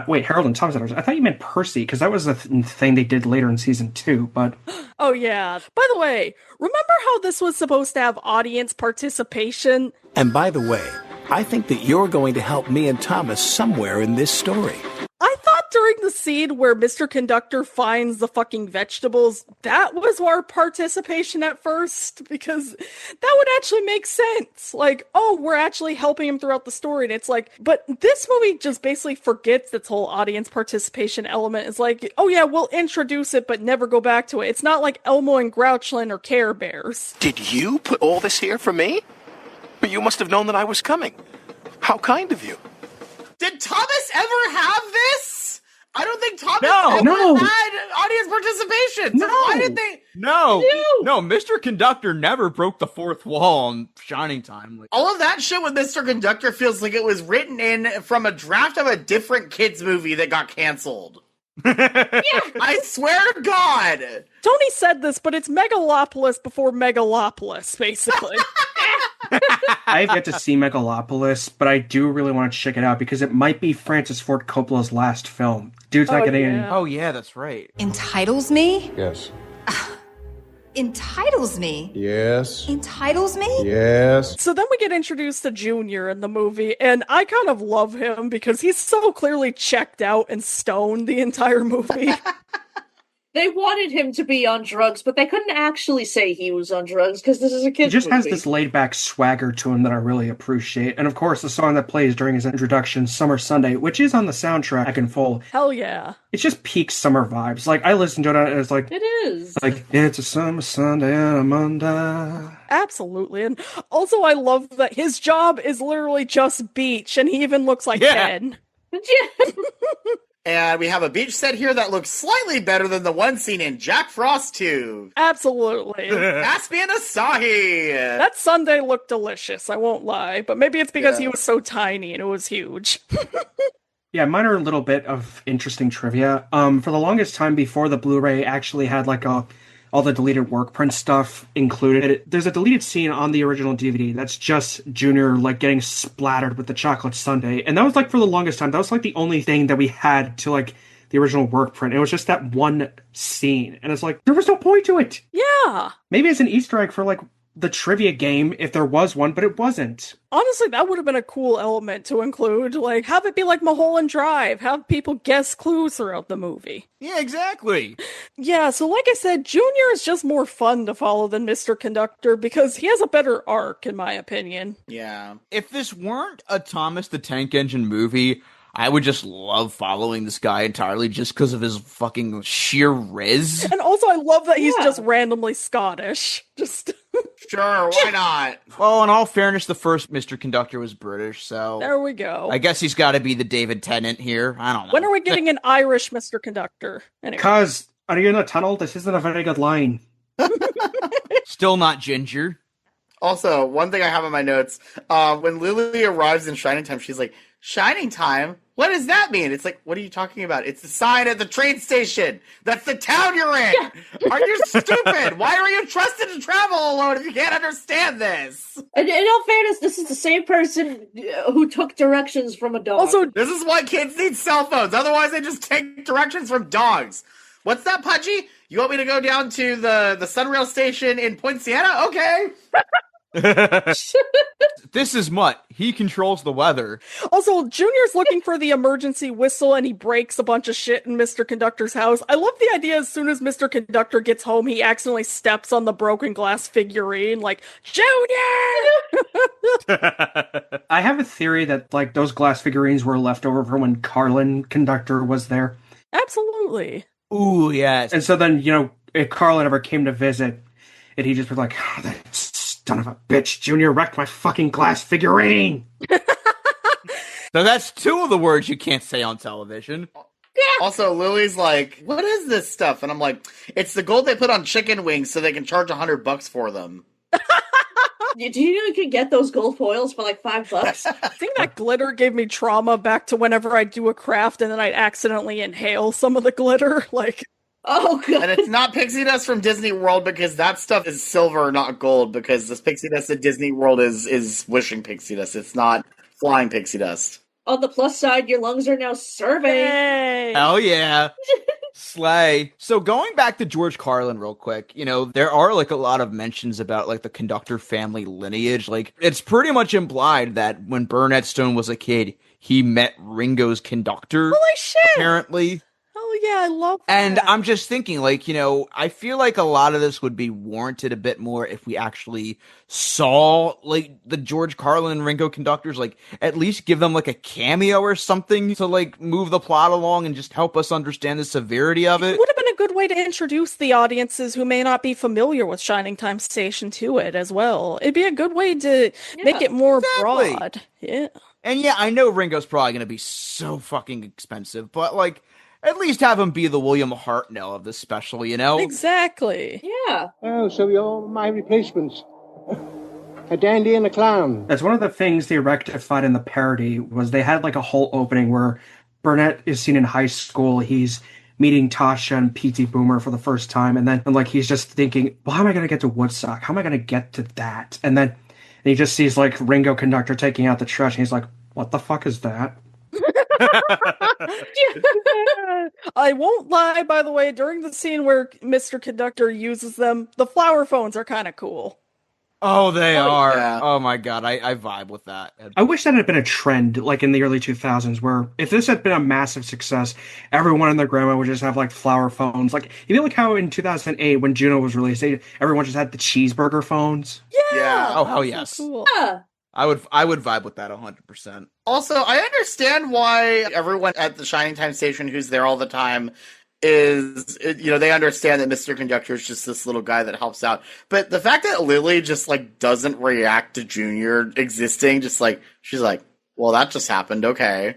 wait, Harold and Thomas. I thought you meant Percy, because that was the thing they did later in season 2, but... Oh, yeah. By the way, remember how this was supposed to have audience participation? And by the way, I think that you're going to help me and Thomas somewhere in this story. I thought during the scene where Mr. Conductor finds the fucking vegetables, that was our participation at first, because that would actually make sense. Like, oh, we're actually helping him throughout the story, and it's like, but this movie just basically forgets its whole audience participation element. It's like, oh yeah, we'll introduce it, but never go back to it. It's not like Elmo and Grouchland or Care Bears. Did you put all this here for me? But you must have known that I was coming. How kind of you. Did Thomas ever have this? I don't think Thomas No. had audience participation. So why did they? No, Mr. Conductor never broke the fourth wall on Shining Time. Like, All of that shit with Mr. Conductor feels like it was written in from a draft of a different kids movie that got canceled. I swear to God. Tony said this, but it's Megalopolis before Megalopolis, basically. I've yet to see Megalopolis, but I do really want to check it out because it might be Francis Ford Coppola's last film. Dude's not getting any... Oh, yeah, that's right. Entitles me? Yes. Entitles me? Yes. Entitles me? Yes. So then we get introduced to Junior in the movie, and I kind of love him because he's so clearly checked out and stoned the entire movie. They wanted him to be on drugs, but they couldn't actually say he was on drugs because this is a kid's He just movie. has this laid-back swagger to him that I really appreciate. And of course, the song that plays during his introduction, Summer Sunday, which is on the soundtrack in full. Hell yeah. It's just peak summer vibes. Like, I listen to it and it's like... It is. Like, it's a summer Sunday and a Monday. Absolutely. And also I love that his job is literally just beach, and he even looks like 10. And we have a beach set here that looks slightly better than the one seen in Jack Frost 2. Absolutely. Caspian Asahi! That sundae looked delicious, I won't lie. But maybe it's because he was so tiny and it was huge. Yeah, mine are a little bit of interesting trivia. For the longest time before the Blu-ray actually had like all the deleted work print stuff included, there's a deleted scene on the original DVD that's just Junior like getting splattered with the chocolate sundae, and that was like for the longest time that was like the only thing that we had to like the original work print. It was just that one scene, and it's like there was no point to it. Yeah. Maybe it's an Easter egg for like the trivia game if there was one, but it wasn't. Honestly, that would have been a cool element to include. Like, have it be like Mulholland Drive. Have people guess clues throughout the movie. Yeah, exactly. Yeah, so like I said, Junior is just more fun to follow than Mr. Conductor because he has a better arc, in my opinion. Yeah. If this weren't a Thomas the Tank Engine movie, I would just love following this guy entirely just because of his fucking sheer riz. And also, I love that he's just randomly Scottish. Just... Sure, why not? Well, in all fairness, the first Mr. Conductor was British, so... There we go. I guess he's got to be the David Tennant here. I don't know. When are we getting an Irish Mr. Conductor? Anyway. Because, are you in a tunnel? This isn't a very good line. Still not Ginger. Also, one thing I have in my notes, when Lily arrives in Shining Time, she's like, Shining Time? What does that mean? It's like, what are you talking about? It's the sign at the train station. That's the town you're in. Yeah. Are you stupid? Why are you trusted to travel alone if you can't understand this? And in all fairness, this is the same person who took directions from a dog. Also, this is why kids need cell phones. Otherwise, they just take directions from dogs. What's that, Pudgy? You want me to go down to the Sunrail station in Point Siena? Okay. This is Mutt. He controls the weather. Also, Junior's looking for the emergency whistle and he breaks a bunch of shit in Mr. Conductor's house. I love the idea as soon as Mr. Conductor gets home, he accidentally steps on the broken glass figurine, like, Junior! I have a theory that like those glass figurines were left over from when Carlin Conductor was there. Absolutely. Ooh, yes. And so then, you know, if Carlin ever came to visit, and he just was like, oh, that son of a bitch, Junior wrecked my fucking glass figurine. So that's two of the words you can't say on television. Also, Lily's like, what is this stuff? And I'm like, it's the gold they put on chicken wings so they can charge $100 for them. Do you know you can get those gold foils for like $5? I think that glitter gave me trauma back to whenever I do a craft and then I'd accidentally inhale some of the glitter. Like, oh god! And it's not pixie dust from Disney World because that stuff is silver, not gold. Because this pixie dust at Disney World is wishing pixie dust. It's not flying pixie dust. On the plus side, your lungs are now serving. Hey. Hell yeah. Slay. So going back to George Carlin real quick, you know, there are like a lot of mentions about like the Conductor family lineage. Like it's pretty much implied that when Burnett Stone was a kid, he met Ringo's conductor. Holy shit! Apparently. Oh yeah, I love that. And I'm just thinking, like, you know, I feel like a lot of this would be warranted a bit more if we actually saw, like, the George Carlin and Ringo conductors, like, at least give them, like, a cameo or something to, like, move the plot along and just help us understand the severity of it. It would have been a good way to introduce the audiences who may not be familiar with Shining Time Station to it as well. It'd be a good way to make it more broad. Yeah. And yeah, I know Ringo's probably going to be so fucking expensive, but, like, at least have him be the William Hartnell of this special, you know? Exactly. Yeah. Oh, so you're my replacements. A dandy and a clown. That's one of the things they rectified in the parody was they had like a whole opening where Burnett is seen in high school. He's meeting Tasha and P.T. Boomer for the first time. And then like he's just thinking, well, how am I going to get to Woodstock? How am I going to get to that? And then he just sees like Ringo Conductor taking out the trash. And he's like, what the fuck is that? I won't lie, by the way, during the scene where Mr. Conductor uses them, the flower phones are kind of cool. Oh, they are. Yeah. Oh my god, I vibe with that. I wish that had been a trend, like in the early 2000s, where if this had been a massive success, everyone and their grandma would just have like flower phones. Like, you know, like how in 2008 when Juno was released, everyone just had the cheeseburger phones. Yeah. Oh hell yes. So cool. Yeah. I would vibe with that 100%. Also, I understand why everyone at the Shining Time station who's there all the time is, you know, they understand that Mr. Conductor is just this little guy that helps out. But the fact that Lily just, like, doesn't react to Junior existing, just like, she's like, well, that just happened, okay.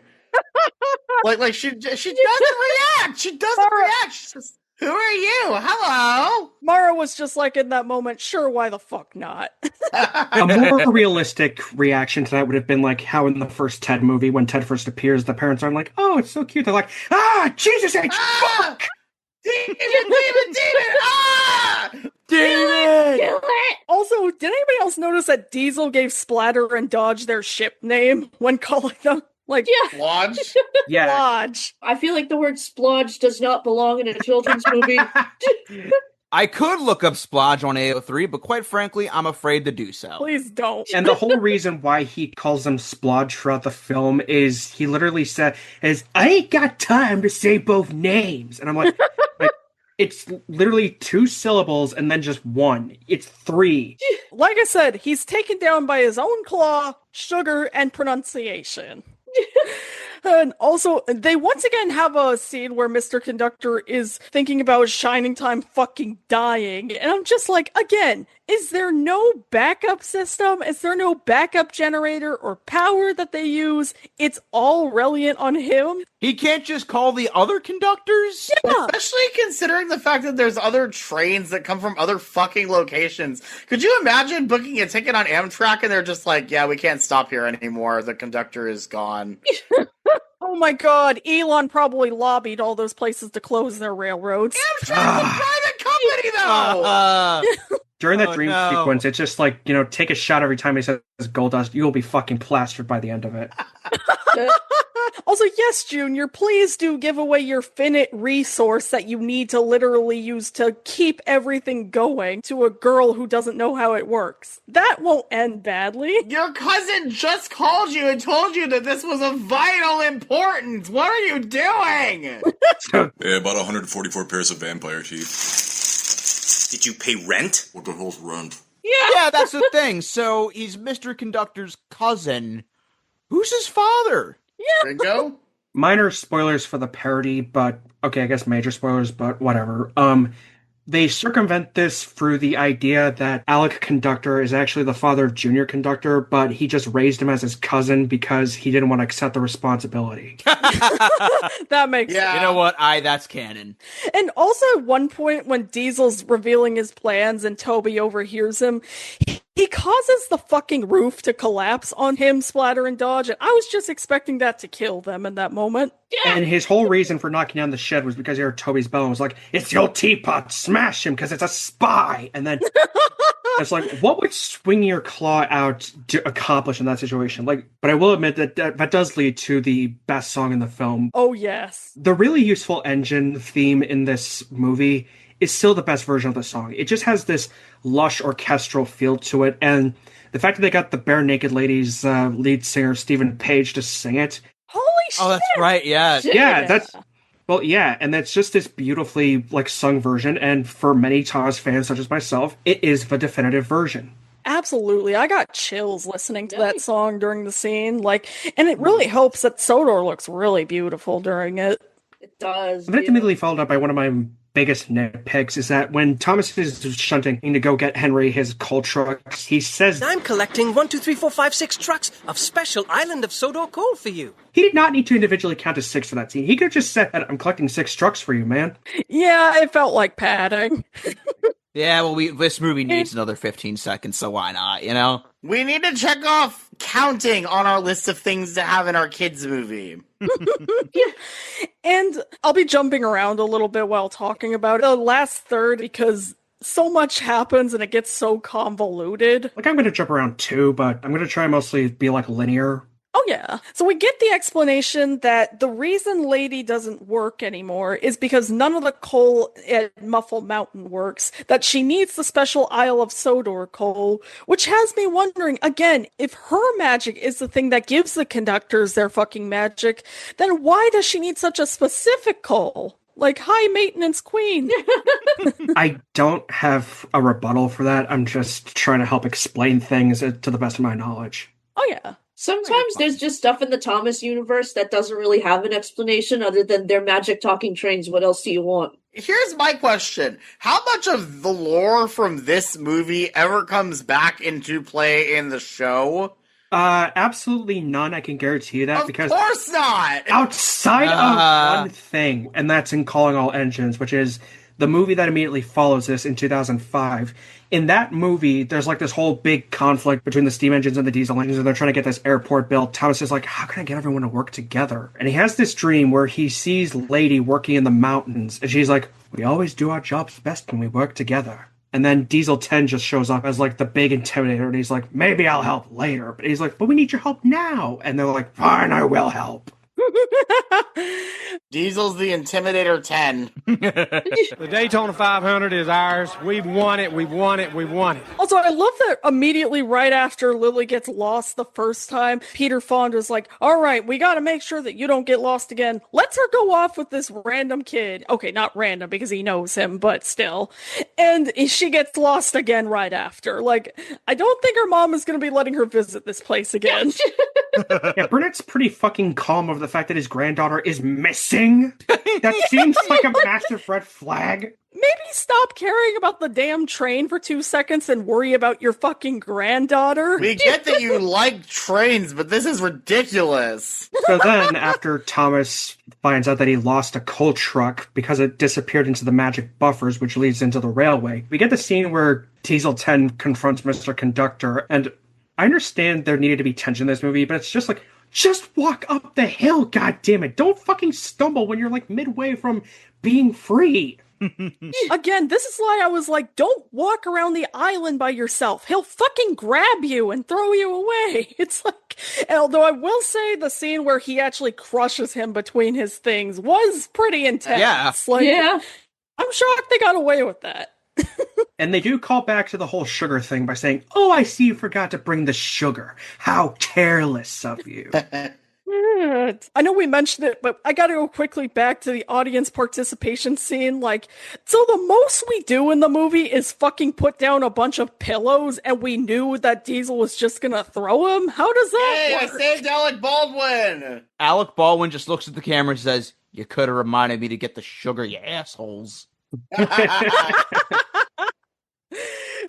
like she doesn't react! She doesn't react! She's just, who are you? Hello! Mara was just like, in that moment, sure, why the fuck not? A more realistic reaction to that would have been like how in the first Ted movie, when Ted first appears, the parents are like, oh, it's so cute. They're like, Jesus H, fuck! Demon! Ah! David! Kill it! Also, did anybody else notice that Diesel gave Splatter and Dodge their ship name when calling them? Like, Yeah. Lodge? Yeah. Lodge. I feel like the word splodge does not belong in a children's movie. I could look up Splodge on AO3, but quite frankly, I'm afraid to do so. Please don't. And the whole reason why he calls them splodge throughout the film is he literally said, I ain't got time to say both names. And I'm like it's literally 2 syllables and then just 1. It's 3. Like I said, he's taken down by his own claw, sugar, and pronunciation. And also, they once again have a scene where Mr. Conductor is thinking about Shining Time fucking dying. And I'm just like, again, is there no backup system? Is there no backup generator or power that they use? It's all reliant on him. He can't just call the other conductors? Yeah. Especially considering the fact that there's other trains that come from other fucking locations. Could you imagine booking a ticket on Amtrak and they're just like, yeah, we can't stop here anymore. The conductor is gone. Oh my god, Elon probably lobbied all those places to close their railroads. Amtrak's a private company, though! During that dream sequence, it's just like, you know, take a shot every time he says Goldust. You will be fucking plastered by the end of it. Also, yes, Junior, please do give away your finite resource that you need to literally use to keep everything going to a girl who doesn't know how it works. That won't end badly. Your cousin just called you and told you that this was of vital importance. What are you doing? Yeah, about 144 pairs of vampire teeth. Did you pay rent? What the hell's rent? Yeah, that's the thing. So he's Mr. Conductor's cousin. Who's his father? Yeah. Ringo? Minor spoilers for the parody, but okay, I guess major spoilers, but whatever. They circumvent this through the idea that Alec Conductor is actually the father of Junior Conductor, but he just raised him as his cousin because he didn't want to accept the responsibility. That makes sense. You know what? That's canon. And also at one point when Diesel's revealing his plans and Toby overhears him, he causes the fucking roof to collapse on him, Splatter, and Dodge, and I was just expecting that to kill them in that moment. And his whole reason for knocking down the shed was because he heard Toby's bell and was like, it's the old teapot, smash him because it's a spy. And then it's like, what would swing your claw out to accomplish in that situation? Like, but I will admit that does lead to the best song in the film. Oh, yes. The really useful engine theme in this movie is still the best version of the song. It just has this lush orchestral feel to it, and the fact that they got the Bare Naked Ladies lead singer Stephen Page to sing it. Holy shit! Oh, that's right, yeah. Yeah, and that's just this beautifully sung version, and for many Taz fans such as myself, it is the definitive version. Absolutely. I got chills listening to that song during the scene, and it really helps that Sodor looks really beautiful during it. It does. But it's immediately followed up by one of my biggest nitpicks is that when Thomas is shunting to go get Henry his coal trucks, he says, I'm collecting 1, 2, 3, 4, 5, 6 trucks of special Island of Sodor coal for you. He did not need to individually count to 6 for that scene. He could have just said, I'm collecting 6 trucks for you, man. Yeah, it felt like padding. Yeah, well, this movie needs another 15 seconds, so why not, you know? We need to check off counting on our list of things to have in our kids' movie. And I'll be jumping around a little bit while talking about the last third because so much happens and it gets so convoluted. I'm going to jump around too, but I'm going to try mostly be linear. Oh, yeah. So we get the explanation that the reason Lady doesn't work anymore is because none of the coal at Muffle Mountain works, that she needs the special Isle of Sodor coal, which has me wondering, again, if her magic is the thing that gives the conductors their fucking magic, then why does she need such a specific coal? Like, high maintenance queen. I don't have a rebuttal for that. I'm just trying to help explain things to the best of my knowledge. Oh, yeah. Sometimes there's just stuff in the Thomas universe that doesn't really have an explanation other than they're magic talking trains. What else do you want? Here's my question. How much of the lore from this movie ever comes back into play in the show? Absolutely none, I can guarantee you that. Of course not! Outside of one thing, and that's in Calling All Engines, which is the movie that immediately follows this in 2005. In that movie, there's like this whole big conflict between the steam engines and the diesel engines, and they're trying to get this airport built. Thomas is like, how can I get everyone to work together? And he has this dream where he sees Lady working in the mountains, and she's like, we always do our jobs best when we work together. And then Diesel 10 just shows up as like the big intimidator, and he's like, maybe I'll help later. But he's like, but we need your help now. And they're like, fine, I will help. Diesel's the Intimidator 10. The Daytona 500 is ours. We've won it. We've won it. We've won it. Also, I love that immediately right after Lily gets lost the first time, Peter Fonda's like, all right, we got to make sure that you don't get lost again. Let's her go off with this random kid. Okay, not random because he knows him, but still. And she gets lost again right after. Like, I don't think her mom is going to be letting her visit this place again. Yeah, Burnett's pretty fucking calm over the fact that his granddaughter is missing. That seems like a massive red flag. Maybe stop caring about the damn train for 2 seconds and worry about your fucking granddaughter. We get that you like trains, but this is ridiculous. So then, after Thomas finds out that he lost a coal truck because it disappeared into the magic buffers, which leads into the railway, we get the scene where Diesel 10 confronts Mr. Conductor, and I understand there needed to be tension in this movie, but it's just like, just walk up the hill, goddammit. Don't fucking stumble when you're like midway from being free. Again, this is why I was like, don't walk around the island by yourself. He'll fucking grab you and throw you away. It's like, although I will say the scene where he actually crushes him between his things was pretty intense. Yeah. Like, Yeah. I'm shocked they got away with that. And they do call back to the whole sugar thing by saying, oh, I see you forgot to bring the sugar. How careless of you. I know we mentioned it, but I gotta go quickly back to the audience participation scene. Like, so the most we do in the movie is fucking put down a bunch of pillows, and we knew that Diesel was just gonna throw him? How does that work? I saved Alec Baldwin! Alec Baldwin just looks at the camera and says, you could have reminded me to get the sugar, you assholes.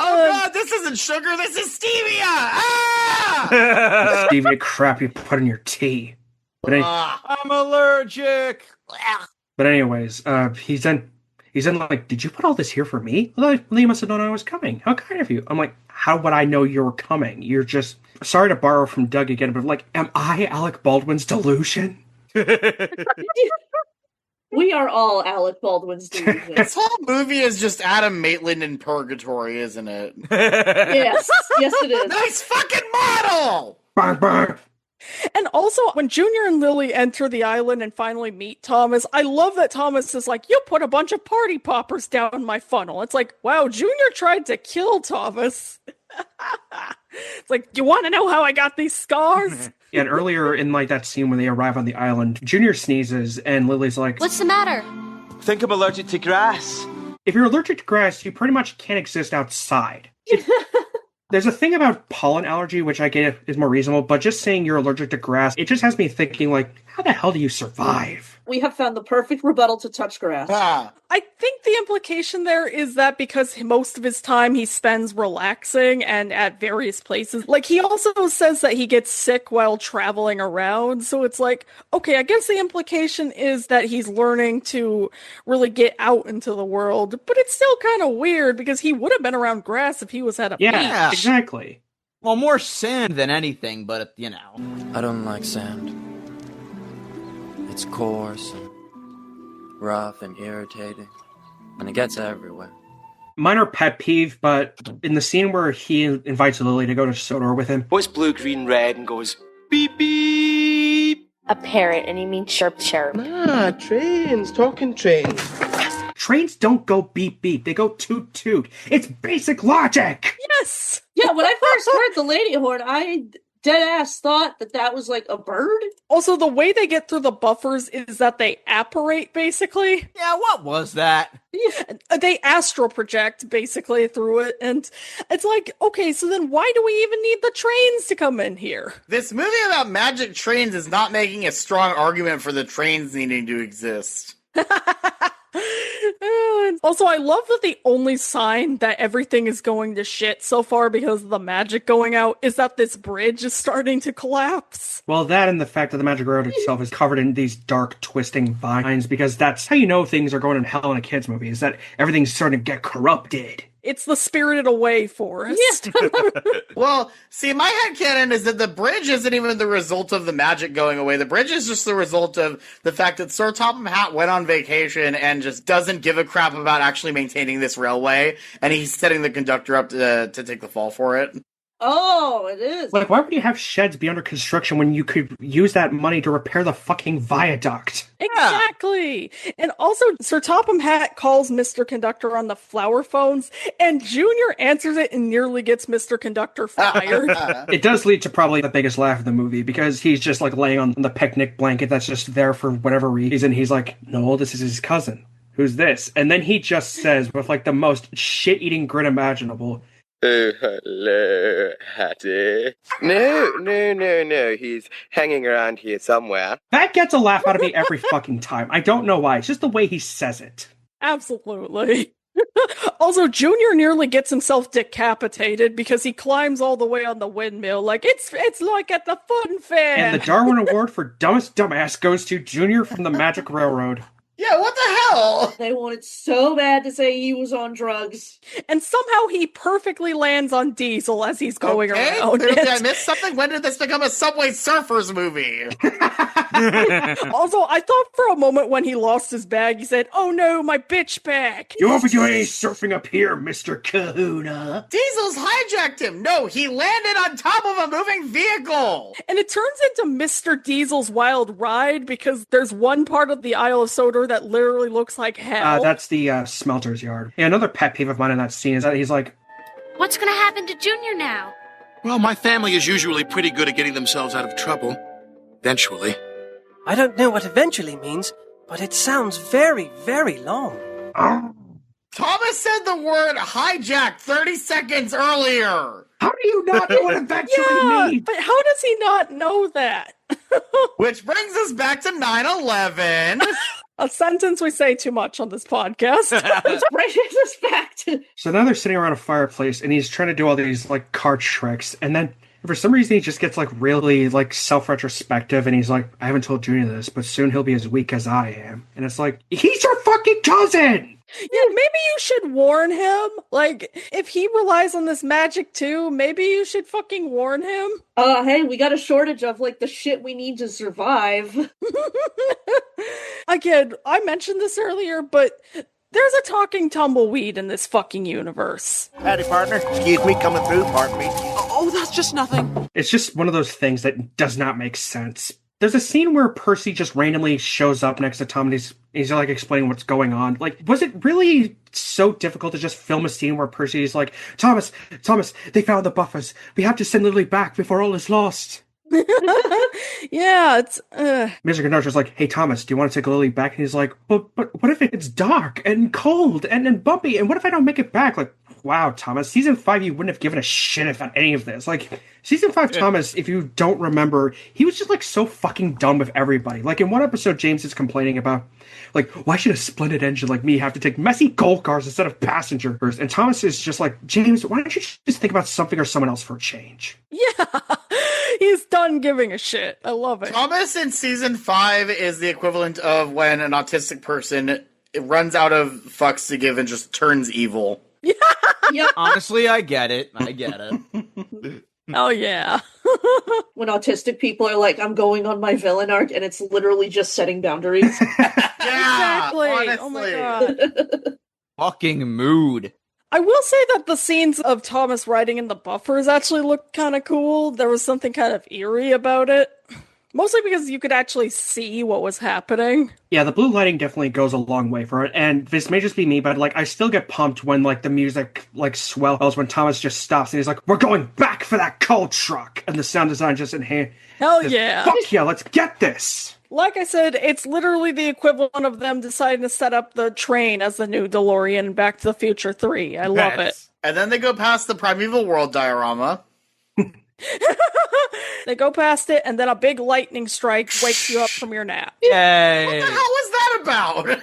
Oh god, this isn't sugar, this is stevia! Ah! Stevia crap you put in your tea. But I'm allergic. But anyways, he's in like, did you put all this here for me? Well, you must have known I was coming. How kind of you. I'm like, how would I know you were coming? You're just, sorry to borrow from Doug again, but like, am I Alec Baldwin's delusion? We are all Alec Baldwin's delusion. This whole movie is just Adam Maitland in purgatory, isn't it? Yes, it is. Nice fucking model! Bang, bang. And also, when Junior and Lily enter the island and finally meet Thomas, I love that Thomas is like, you put a bunch of party poppers down my funnel. It's like, wow, Junior tried to kill Thomas. It's like, you want to know how I got these scars? Yeah, and earlier in like that scene when they arrive on the island, Junior sneezes and Lily's like, What's the matter? I think I'm allergic to grass. If you're allergic to grass, you pretty much can't exist outside. There's a thing about pollen allergy, which I get is more reasonable, but just saying you're allergic to grass, it just has me thinking, like, how the hell do you survive? We have found the perfect rebuttal to touch grass. I think the implication there is that because most of his time he spends relaxing and at various places. Like, he also says that he gets sick while traveling around, so it's like, okay, I guess the implication is that he's learning to really get out into the world, but it's still kind of weird because he would have been around grass if he was at a beach. Exactly. Well, more sand than anything, but, you know. I don't like sand. It's coarse and rough and irritating, and it gets everywhere. Minor pet peeve, but in the scene where he invites Lily to go to Sodor with him, what's blue, green, red, and goes, Beep beep. A parrot, and you mean chirp chirp. Ah, trains, talking trains. Trains don't go beep beep, they go toot toot. It's basic logic! Yes! Yeah, when I first heard the lady horn, I dead-ass thought that was like a bird. Also, the way they get through the buffers is that they apparate, basically. Yeah, what was that? They astral project, basically, through it, and it's like, okay, so then why do we even need the trains to come in here? This movie about magic trains is not making a strong argument for the trains needing to exist. Also, I love that the only sign that everything is going to shit so far because of the magic going out is that this bridge is starting to collapse. Well, that and the fact that the magic road itself is covered in these dark, twisting vines, because that's how you know things are going to hell in a kid's movie, is that everything's starting to get corrupted. It's the Spirited Away forest. Yeah. Well, see, my headcanon is that the bridge isn't even the result of the magic going away. The bridge is just the result of the fact that Sir Topham Hatt went on vacation and just doesn't give a crap about actually maintaining this railway, and he's setting the conductor up to take the fall for it. Oh, it is. Like, why would you have sheds be under construction when you could use that money to repair the fucking viaduct? Exactly. And also, Sir Topham Hatt calls Mr. Conductor on the flower phones, and Junior answers it and nearly gets Mr. Conductor fired. It does lead to probably the biggest laugh of the movie, because he's just like laying on the picnic blanket that's just there for whatever reason. He's like, no, this is his cousin. Who's this? And then he just says, with like the most shit-eating grin imaginable, Oh, hello, Hattie. No. He's hanging around here somewhere. That gets a laugh out of me every fucking time. I don't know why. It's just the way he says it. Absolutely. Also, Junior nearly gets himself decapitated because he climbs all the way on the windmill. Like, it's like at the fun fair. And the Darwin Award for Dumbest Dumbass goes to Junior from the Magic Railroad. Yeah, what the hell? They wanted so bad to say he was on drugs. And somehow he perfectly lands on Diesel as he's going around. Clearly I missed something. When did this become a Subway Surfers movie? Also, I thought for a moment when he lost his bag, he said, "Oh no, my bitch bag." You won't be doing any surfing up here, Mr. Kahuna. Diesel's hijacked him. No, he landed on top of a moving vehicle. And it turns into Mr. Diesel's Wild Ride because there's one part of the Isle of Sodor that literally looks like hell. That's the smelter's yard. Yeah, another pet peeve of mine in that scene is that he's like, what's gonna happen to Junior now? Well, my family is usually pretty good at getting themselves out of trouble. Eventually. I don't know what eventually means, but it sounds very, very long. Thomas said the word hijack 30 seconds earlier. How do you not know what eventually means? But how does he not know that? Which brings us back to 9/11. A sentence we say too much on this podcast. Which brings us back to... So now they're sitting around a fireplace, and he's trying to do all these, like, card tricks, and then for some reason he just gets, like, really, like, self-retrospective, and he's like, I haven't told Junior this, but soon he'll be as weak as I am. And it's like, he's your fucking cousin! Yeah, maybe you should warn him. Like, if he relies on this magic too, maybe you should fucking warn him. Hey, we got a shortage of, like, the shit we need to survive. Again, I mentioned this earlier, but there's a talking tumbleweed in this fucking universe. Howdy, partner. Excuse me, coming through, pardon me. Oh, that's just nothing. It's just one of those things that does not make sense. There's a scene where Percy just randomly shows up next to Tom and he's like explaining what's going on. Like, was it really so difficult to just film a scene where Percy is like, Thomas, they found the buffers. We have to send Lily back before all is lost. Yeah, it's Mr. Conductor's like, hey Thomas, do you want to take Lily back? And he's like, but what if it's dark and cold and bumpy, and what if I don't make it back? Like, wow, Thomas, season 5 you wouldn't have given a shit about any of this. Like, season 5 Thomas, if you don't remember, he was just like so fucking dumb with everybody. Like, in one episode James is complaining about, like, why should a splendid engine like me have to take messy gold cars instead of passengers? And Thomas is just like, James, why don't you just think about something or someone else for a change? Yeah, he's done giving a shit. I love it. Thomas in season 5 is the equivalent of when an autistic person runs out of fucks to give and just turns evil. Yep. Honestly, I get it. Oh, yeah. When autistic people are like, I'm going on my villain arc, and it's literally just setting boundaries. Yeah, Exactly. honestly. Oh my god. Fucking mood. I will say that the scenes of Thomas riding in the buffers actually looked kind of cool. There was something kind of eerie about it. Mostly because you could actually see what was happening. Yeah, the blue lighting definitely goes a long way for it. And this may just be me, but like I still get pumped when like the music like swells when Thomas just stops and he's like, "We're going back for that coal truck," and the sound design just enhances. Hell yeah! Fuck yeah, let's get this. Like I said, it's literally the equivalent of them deciding to set up the train as the new DeLorean in Back to the Future 3. I love it. And then they go past the Primeval World diorama. They go past it, and then a big lightning strike wakes you up from your nap. Yay! What the hell was that about?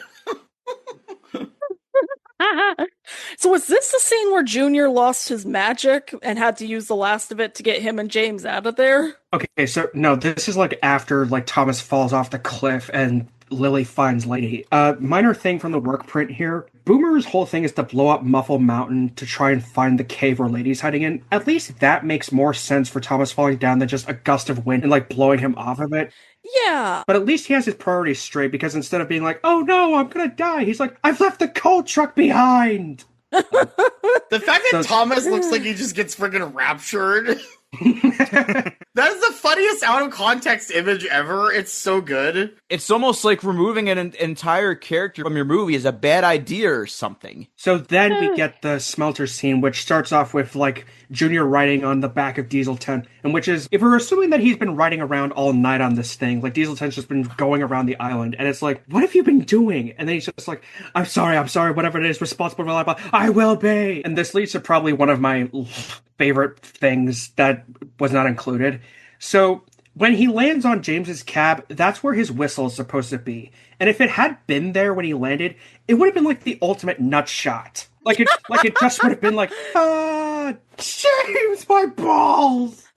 So was this the scene where Junior lost his magic and had to use the last of it to get him and James out of there? Okay, so no, this is like after like Thomas falls off the cliff and Lily finds Lady. Minor thing from the work print here. Boomer's whole thing is to blow up Muffle Mountain to try and find the cave where Lady's hiding in. At least that makes more sense for Thomas falling down than just a gust of wind and like blowing him off of it. Yeah. But at least he has his priorities straight because instead of being like, "Oh no, I'm gonna die," he's like, "I've left the coal truck behind." The fact that Thomas looks like he just gets friggin' raptured. That is the funniest out of context image ever. It's so good. It's almost like removing an entire character from your movie is a bad idea or something. So then we get the smelter scene, which starts off with like Junior riding on the back of Diesel 10, and which is, if we're assuming that he's been riding around all night on this thing, like Diesel 10's just been going around the island, and it's like, what have you been doing? And then he's just like, I'm sorry, whatever it is, responsible, blah, blah, blah, I will be. And this leads to probably one of my favorite things that was not included. So when he lands on James's cab, that's where his whistle is supposed to be. And if it had been there when he landed, it would have been like the ultimate nut shot. Like it just would have been like, James, my balls.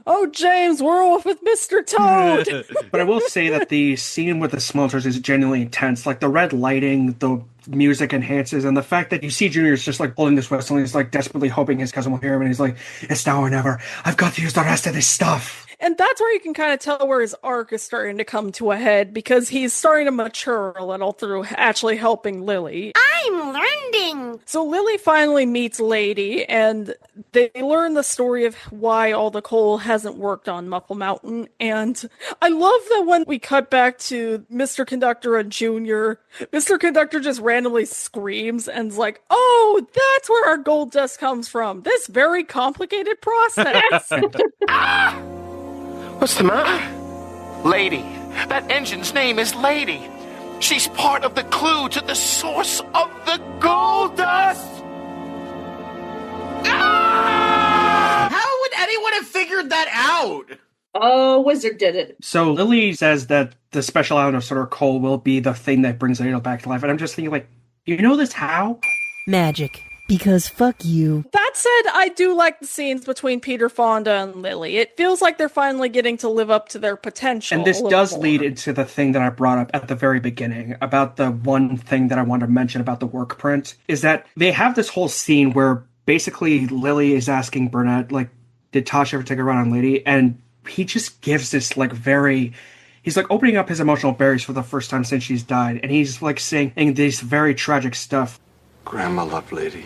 Oh, James, we're off with Mr. Toad. But I will say that the scene with the smelters is genuinely intense. Like the red lighting, the music enhances, and the fact that you see Junior's just like pulling this whistle and he's like desperately hoping his cousin will hear him, and he's like, "It's now or never. I've got to use the rest of this stuff." And that's where you can kind of tell where his arc is starting to come to a head, because he's starting to mature a little through actually helping Lily. I'm learning! So Lily finally meets Lady, and they learn the story of why all the coal hasn't worked on Muffle Mountain. And I love that when we cut back to Mr. Conductor and Junior, Mr. Conductor just randomly screams and's like, "Oh, that's where our gold dust comes from. This very complicated process." Ah! What's the matter? Lady. That engine's name is Lady. She's part of the clue to the source of the gold dust. Ah! How would anyone have figured that out? Oh, Wizard did it. So Lily says that the special element of solar coal will be the thing that brings Lady back to life. And I'm just thinking, like, you know this how? Magic. Because fuck you. That said, I do like the scenes between Peter Fonda and Lily. It feels like they're finally getting to live up to their potential. And this does lead into the thing that I brought up at the very beginning about the one thing that I wanted to mention about the work print, is that they have this whole scene where basically Lily is asking Burnett, like, did Tasha ever take a run on Lady? And he just gives this, like, he's like opening up his emotional barriers for the first time since she's died. And he's like saying this very tragic stuff. Grandma loved Lady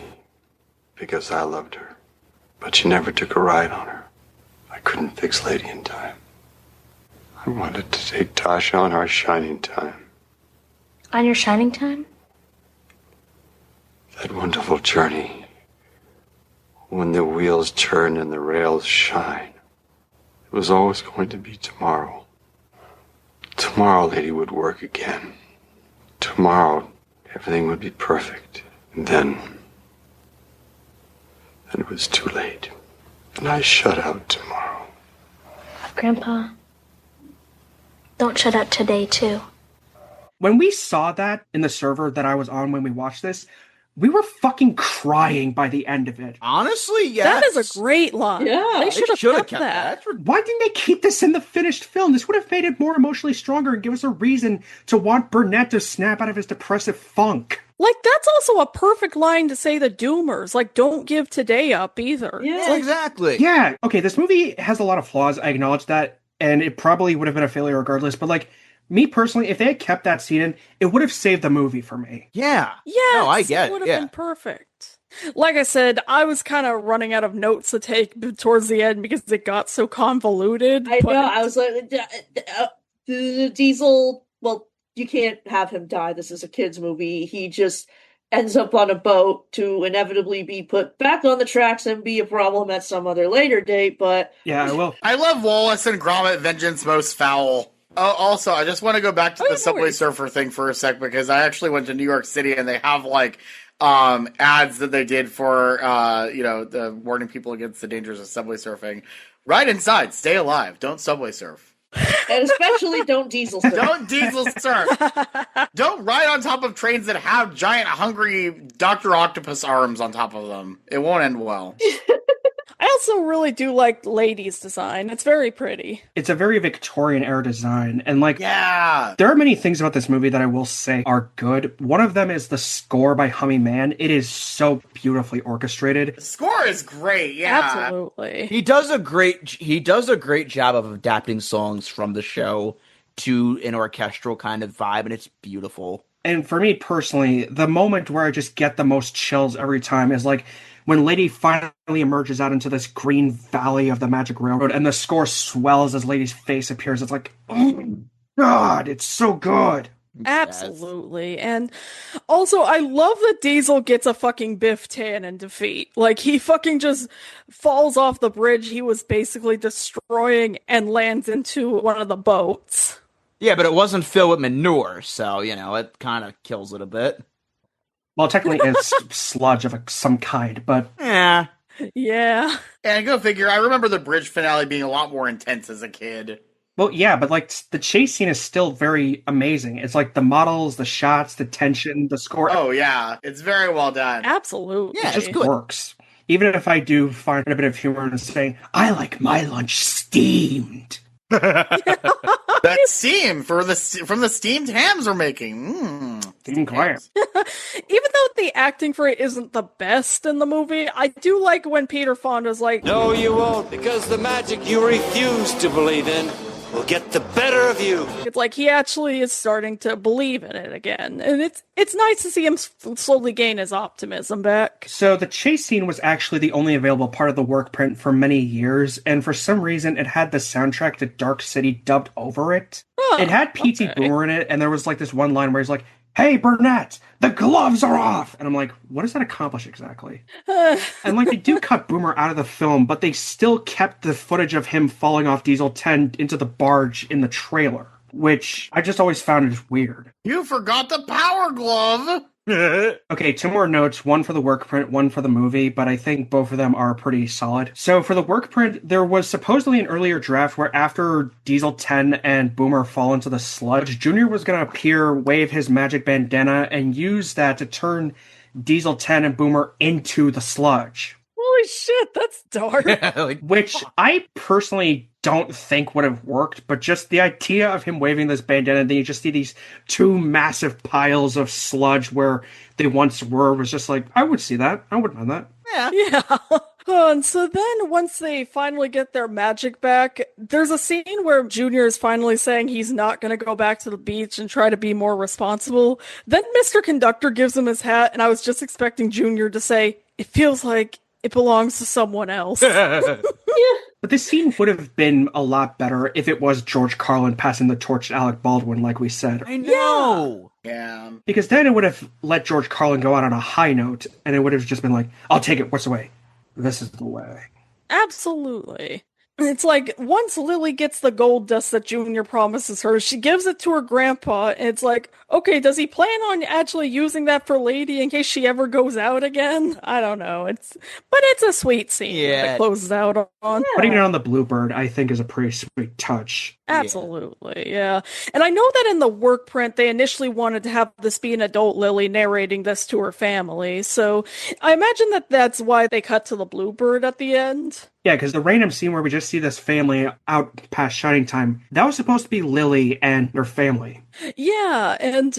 because I loved her, but she never took a ride on her. I couldn't fix Lady in time. I wanted to take Tasha on our shining time. On your shining time? That wonderful journey when the wheels turn and the rails shine. It was always going to be tomorrow. Tomorrow Lady would work again. Tomorrow everything would be perfect. And then it was too late. And I shut out tomorrow. Grandpa, don't shut out today, too. When we saw that in the server that I was on when we watched this, we were fucking crying by the end of it. Honestly, yes. That is a great line. Yeah. They should have kept that. Why didn't they keep this in the finished film? This would have made it more emotionally stronger and give us a reason to want Burnett to snap out of his depressive funk. Like, that's also a perfect line to say the Doomers. Like, don't give today up either. Yeah. Exactly. Yeah. Okay, this movie has a lot of flaws. I acknowledge that. And it probably would have been a failure regardless. But, like, Me personally, if they had kept that scene in, it would have saved the movie for me. Yeah. Yes, No, I get it would it. have Yeah. been perfect. Like I said, I was kind of running out of notes to take towards the end because it got so convoluted. I know. I was like, Diesel. Well, you can't have him die. This is a kids' movie. He just ends up on a boat to inevitably be put back on the tracks and be a problem at some other later date. But yeah, I will. I love Wallace and Gromit Vengeance Most Foul. Oh, also, I just want to go back to the Subway Surfer thing for a sec because I actually went to New York City and they have like ads that they did for the warning people against the dangers of subway surfing. Right inside, stay alive, don't subway surf. And especially don't diesel surf. Don't diesel surf. Don't ride on top of trains that have giant hungry Dr. Octopus arms on top of them. It won't end well. I also really do like Lady's design. It's very pretty. It's a very Victorian era design. And yeah, there are many things about this movie that I will say are good. One of them is the score by Hummy Man. It is so beautifully orchestrated. The score is great, yeah. Absolutely. He does a great job of adapting songs from the show to an orchestral kind of vibe, and it's beautiful. And for me personally, the moment where I just get the most chills every time is like when Lady finally emerges out into this green valley of the Magic Railroad and the score swells as Lady's face appears. It's like, oh God, it's so good. Absolutely. And also, I love that Diesel gets a fucking Biff Tannen defeat. Like, he fucking just falls off the bridge he was basically destroying and lands into one of the boats. Yeah, but it wasn't filled with manure, so, it kind of kills it a bit. Well, technically it's sludge of some kind, but... Yeah. Yeah. And go figure, I remember the bridge finale being a lot more intense as a kid. Well, yeah, but the chase scene is still very amazing. It's like the models, the shots, the tension, the score. Oh, yeah. It's very well done. Absolutely. Yeah, it just works. Even if I do find a bit of humor in saying, I like my lunch steamed. That steam from the steamed hams we're making. Steamed clams. Even though the acting for it isn't the best in the movie, I do like when Peter Fonda's like, no, you won't, because the magic you refuse to believe in will get the better of you. It's like he actually is starting to believe in it again. And it's nice to see him slowly gain his optimism back. So the chase scene was actually the only available part of the work print for many years, and for some reason it had the soundtrack to Dark City dubbed over it. Oh, it had P.T. Boomer in it, and there was like this one line where he's like, hey, Burnett, the gloves are off! And I'm like, what does that accomplish exactly? And like, they do cut Boomer out of the film, but they still kept the footage of him falling off Diesel 10 into the barge in the trailer, which I just always found weird. You forgot the power glove! Okay, 2 more notes, one for the work print, one for the movie, but I think both of them are pretty solid. So for the work print, there was supposedly an earlier draft where after Diesel 10 and Boomer fall into the sludge, Junior was going to appear, wave his magic bandana, and use that to turn Diesel 10 and Boomer into the sludge. Holy shit, that's dark. Which I personally don't think would have worked, but just the idea of him waving this bandana, then you just see these 2 massive piles of sludge where they once were, was just like, I would see that. I wouldn't mind that. Yeah. And so then once they finally get their magic back, there's a scene where Junior is finally saying he's not going to go back to the beach and try to be more responsible. Then Mr. Conductor gives him his hat, and I was just expecting Junior to say, it feels like it belongs to someone else. Yeah. But this scene would have been a lot better if it was George Carlin passing the torch to Alec Baldwin, like we said. I know! Yeah. Because then it would have let George Carlin go out on a high note, and it would have just been like, I'll take it, what's the way? This is the way. Absolutely. It's like, once Lily gets the gold dust that Junior promises her, she gives it to her grandpa, and it's like, okay, does he plan on actually using that for Lady in case she ever goes out again? I don't know. But it's a sweet scene that closes out on. Putting it on the Bluebird, I think, is a pretty sweet touch. Absolutely, yeah. And I know that in the work print, they initially wanted to have this be an adult Lily narrating this to her family, so I imagine that that's why they cut to the Bluebird at the end. Yeah, because the random scene where we just see this family out past Shining Time, that was supposed to be Lily and her family. Yeah, and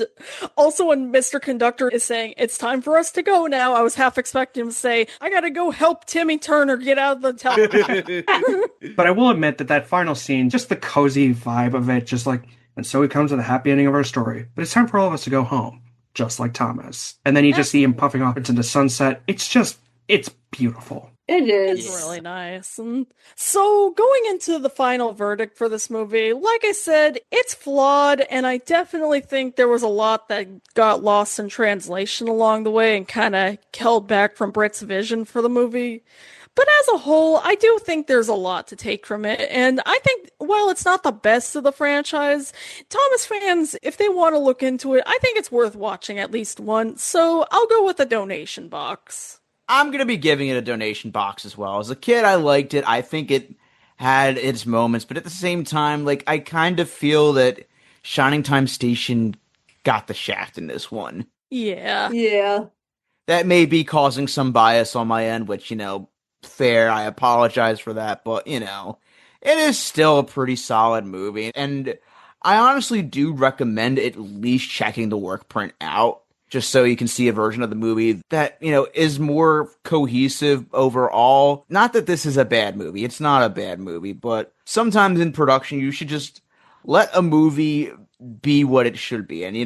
also when Mr. Conductor is saying, it's time for us to go now, I was half expecting him to say, I gotta go help Timmy Turner get out of the television. But I will admit that final scene, just the cozy vibe of it, just like, And so we come to the happy ending of our story. But it's time for all of us to go home, just like Thomas. And then you just see him puffing off into the sunset. It's beautiful. It is. It's really nice. And so, going into the final verdict for this movie, like I said, it's flawed, and I definitely think there was a lot that got lost in translation along the way and kind of held back from Britt's vision for the movie. But as a whole, I do think there's a lot to take from it, and I think while it's not the best of the franchise, Thomas fans, if they want to look into it, I think it's worth watching at least once, so I'll go with a donation box. I'm going to be giving it a donation box as well. As a kid, I liked it. I think it had its moments, but at the same time, like, I kind of feel that Shining Time Station got the shaft in this one. Yeah. Yeah. That may be causing some bias on my end, which, fair. I apologize for that, but, it is still a pretty solid movie. And I honestly do recommend at least checking the work print out, just so you can see a version of the movie that, is more cohesive overall. Not that this is a bad movie. It's not a bad movie, but sometimes in production, you should just let a movie be what it should be. And,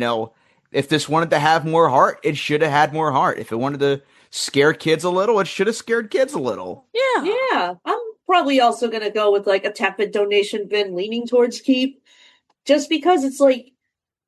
if this wanted to have more heart, it should have had more heart. If it wanted to scare kids a little, it should have scared kids a little. Yeah. I'm probably also going to go with like a tepid donation bin leaning towards keep, just because it's like,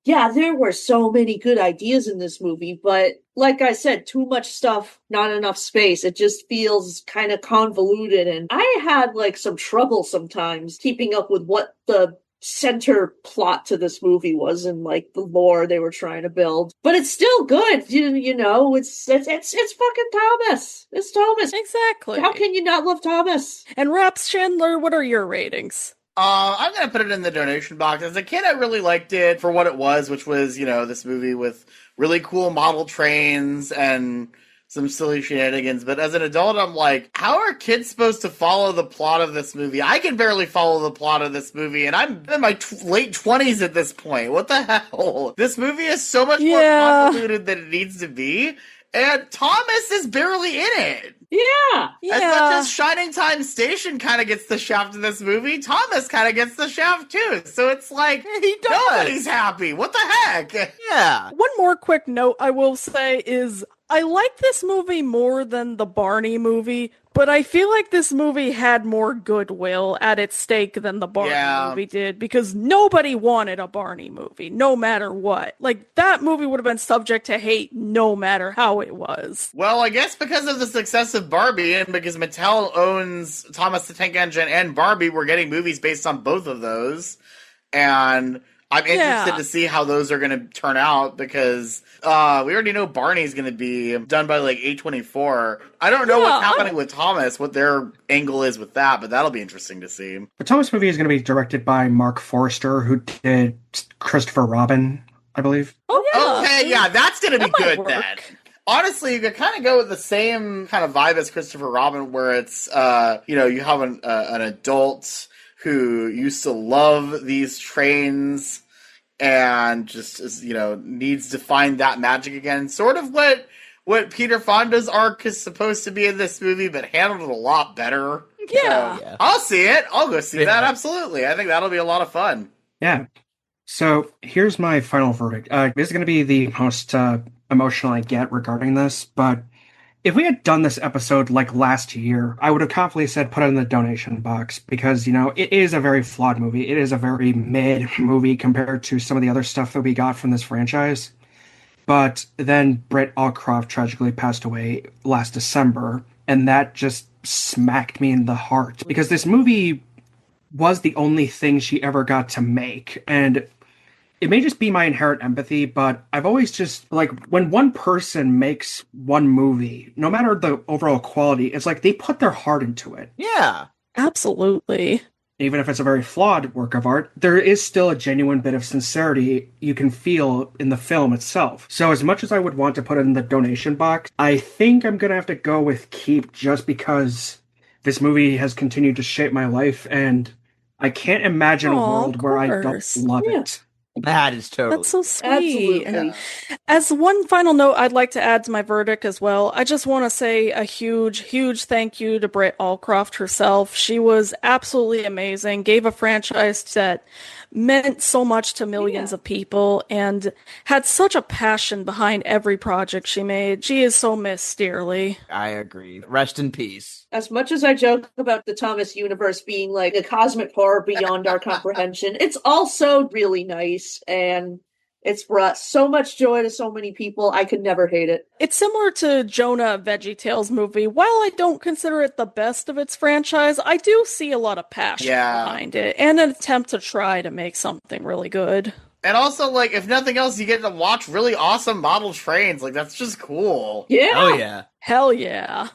yeah, there were so many good ideas in this movie, but like I said, too much stuff, not enough space. It just feels kind of convoluted, and I had like some trouble sometimes keeping up with what the center plot to this movie was and like the lore they were trying to build. But it's still good, it's fucking Thomas. It's Thomas. Exactly. How can you not love Thomas? And Raps Chandler, what are your ratings? I'm going to put it in the donation box. As a kid, I really liked it for what it was, which was, this movie with really cool model trains and some silly shenanigans. But as an adult, I'm like, how are kids supposed to follow the plot of this movie? I can barely follow the plot of this movie, and I'm in my late 20s at this point. What the hell? This movie is so much more convoluted than it needs to be, and Thomas is barely in it. Yeah. As much as Shining Time Station kind of gets the shaft in this movie, Thomas kind of gets the shaft too. So it's like, nobody's happy. What the heck? Yeah. One more quick note I will say is, I like this movie more than the Barney movie, but I feel like this movie had more goodwill at its stake than the Barney movie did, because nobody wanted a Barney movie, no matter what. Like, that movie would have been subject to hate no matter how it was. Well, I guess because of the success of Barbie, and because Mattel owns Thomas the Tank Engine and Barbie, we're getting movies based on both of those. And I'm interested to see how those are going to turn out, because we already know Barney's going to be done by like A24. I don't know what's happening with Thomas, what their angle is with that, but that'll be interesting to see. The Thomas movie is going to be directed by Mark Forrester, who did Christopher Robin, I believe. Oh, yeah. Okay, yeah, that's going to be good work. then. Honestly, you could kind of go with the same kind of vibe as Christopher Robin, where it's, you have an adult who used to love these trains and just is, needs to find that magic again. Sort of what Peter Fonda's arc is supposed to be in this movie, but handled it a lot better. Yeah. So, I'll see it. I'll go see that. Absolutely. I think that'll be a lot of fun. Yeah. So here's my final verdict. This is going to be the most emotional I get regarding this, but if we had done this episode like last year, I would have confidently said put it in the donation box, because, it is a very flawed movie. It is a very mid movie compared to some of the other stuff that we got from this franchise. But then Britt Allcroft tragically passed away last December, and that just smacked me in the heart, because this movie was the only thing she ever got to make. And it may just be my inherent empathy, but I've always just, like, when one person makes one movie, no matter the overall quality, it's like they put their heart into it. Yeah. Absolutely. Even if it's a very flawed work of art, there is still a genuine bit of sincerity you can feel in the film itself. So as much as I would want to put it in the donation box, I think I'm going to have to go with keep, just because this movie has continued to shape my life, and I can't imagine a world where I don't love it. That is totally. That's so sweet. Absolutely. And as one final note, I'd like to add to my verdict as well. I just want to say a huge, huge thank you to Britt Allcroft herself. She was absolutely amazing, gave a franchise that meant so much to millions of people, and had such a passion behind every project she made. She is so missed dearly. I agree. Rest in peace. As much as I joke about the Thomas universe being like a cosmic horror beyond our comprehension, it's also really nice, and it's brought so much joy to so many people. I could never hate it. It's similar to Jonah VeggieTales movie. While I don't consider it the best of its franchise, I do see a lot of passion behind it, and an attempt to try to make something really good. And also, like, if nothing else, you get to watch really awesome model trains. Like, that's just cool. Yeah. Oh, yeah. Hell yeah.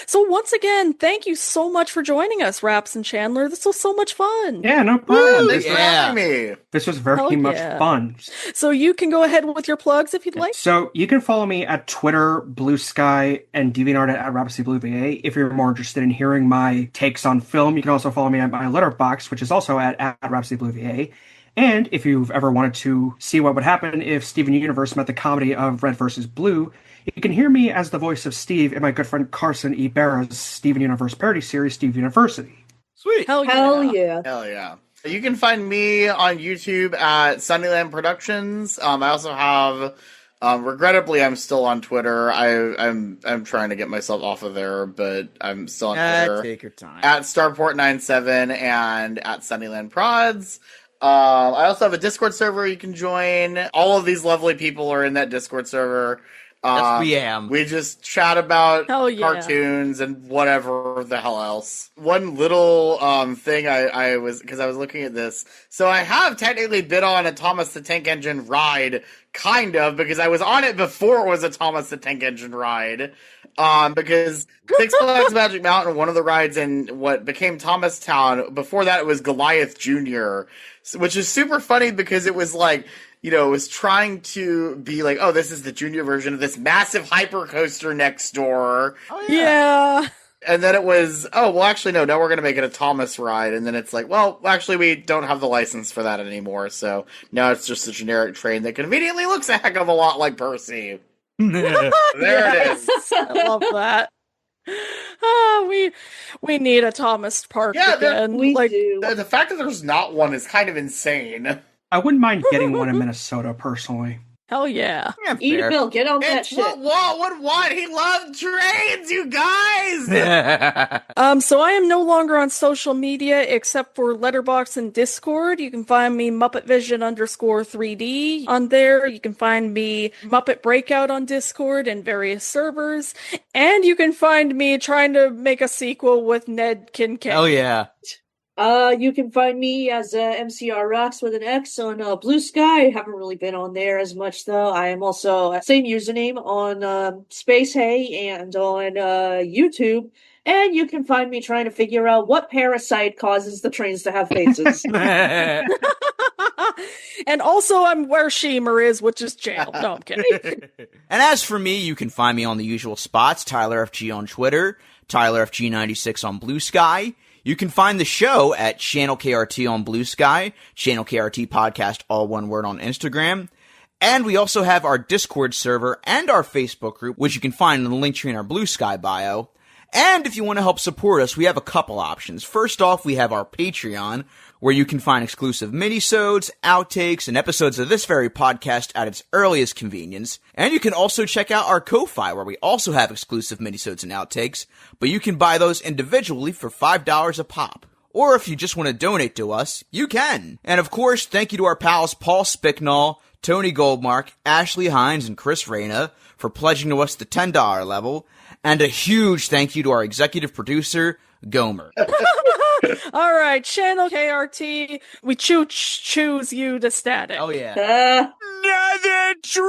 So once again, thank you so much for joining us, Raps and Chandler. This was so much fun. Yeah, no problem. Thanks for having me. This was very much fun. So you can go ahead with your plugs if you'd like. So you can follow me at Twitter, Blue Sky, and DeviantArt at Rhapsodyblueva. If you're more interested in hearing my takes on film, you can also follow me at my Letterboxd, which is also at Rhapsodyblueva. And if you've ever wanted to see what would happen if Steven Universe met the comedy of Red vs. Blue, you can hear me as the voice of Steve in my good friend Carson Ibarra's Steven Universe parody series, Steve University. Sweet. Hell yeah. Hell yeah. You can find me on YouTube at Sunnyland Productions. I also have, regrettably, I'm still on Twitter. I'm trying to get myself off of there, but I'm still on Twitter. Take your time. At Starport97 and at Sunnyland Prods. I also have a Discord server you can join. All of these lovely people are in that Discord server. Yes, we am. We just chat about yeah. cartoons and whatever the hell else. One little thing I was looking at this. So I have technically been on a Thomas the Tank Engine ride, kind of, because I was on it before it was a Thomas the Tank Engine ride. Because Six Flags Magic Mountain, one of the rides in what became Thomastown, before that it was Goliath Jr., which is super funny because it was like, you know, it was trying to be like, oh, this is the junior version of this massive hyper coaster next door. Oh, yeah. And then it was, oh, well, actually, no, now we're going to make it a Thomas ride. And then it's like, well, actually, we don't have the license for that anymore. So now it's just a generic train that conveniently looks a heck of a lot like Percy. There it is. I love that. We need a Thomas Park again. We like, do. The fact that there's not one is kind of insane. I wouldn't mind getting one in Minnesota, personally. Hell yeah. Eat a bill, get on that shit. What? He loved trains, you guys! So I am no longer on social media except for Letterboxd and Discord. You can find me MuppetVision_3D on there. You can find me Muppet Breakout on Discord and various servers. And you can find me trying to make a sequel with Ned Kincaid. Hell yeah. You can find me as MCR Rocks with an X on Blue Sky. I haven't really been on there as much, though. I am also same username on Space Hay and on YouTube. And you can find me trying to figure out what parasite causes the trains to have faces. And also I'm where Shemer is, which is jail. No, I'm kidding. And as for me, you can find me on the usual spots, Tyler FG on Twitter, Tyler FG96 on Blue Sky. You can find the show at Channel KRT on Blue Sky, Channel KRT Podcast, all one word, on Instagram. And we also have our Discord server and our Facebook group, which you can find in the link tree in our Blue Sky bio. And if you want to help support us, we have a couple options. First off, we have our Patreon, where you can find exclusive minisodes, outtakes, and episodes of this very podcast at its earliest convenience. And you can also check out our Ko-Fi, where we also have exclusive minisodes and outtakes, but you can buy those individually for $5 a pop. Or if you just want to donate to us, you can. And of course, thank you to our pals Paul Spicknall, Tony Goldmark, Ashley Hines, and Chris Reyna for pledging to us the $10 level. And a huge thank you to our executive producer, Gomer. All right, Channel KRT, we choose you to static. Oh, yeah. Nothing true.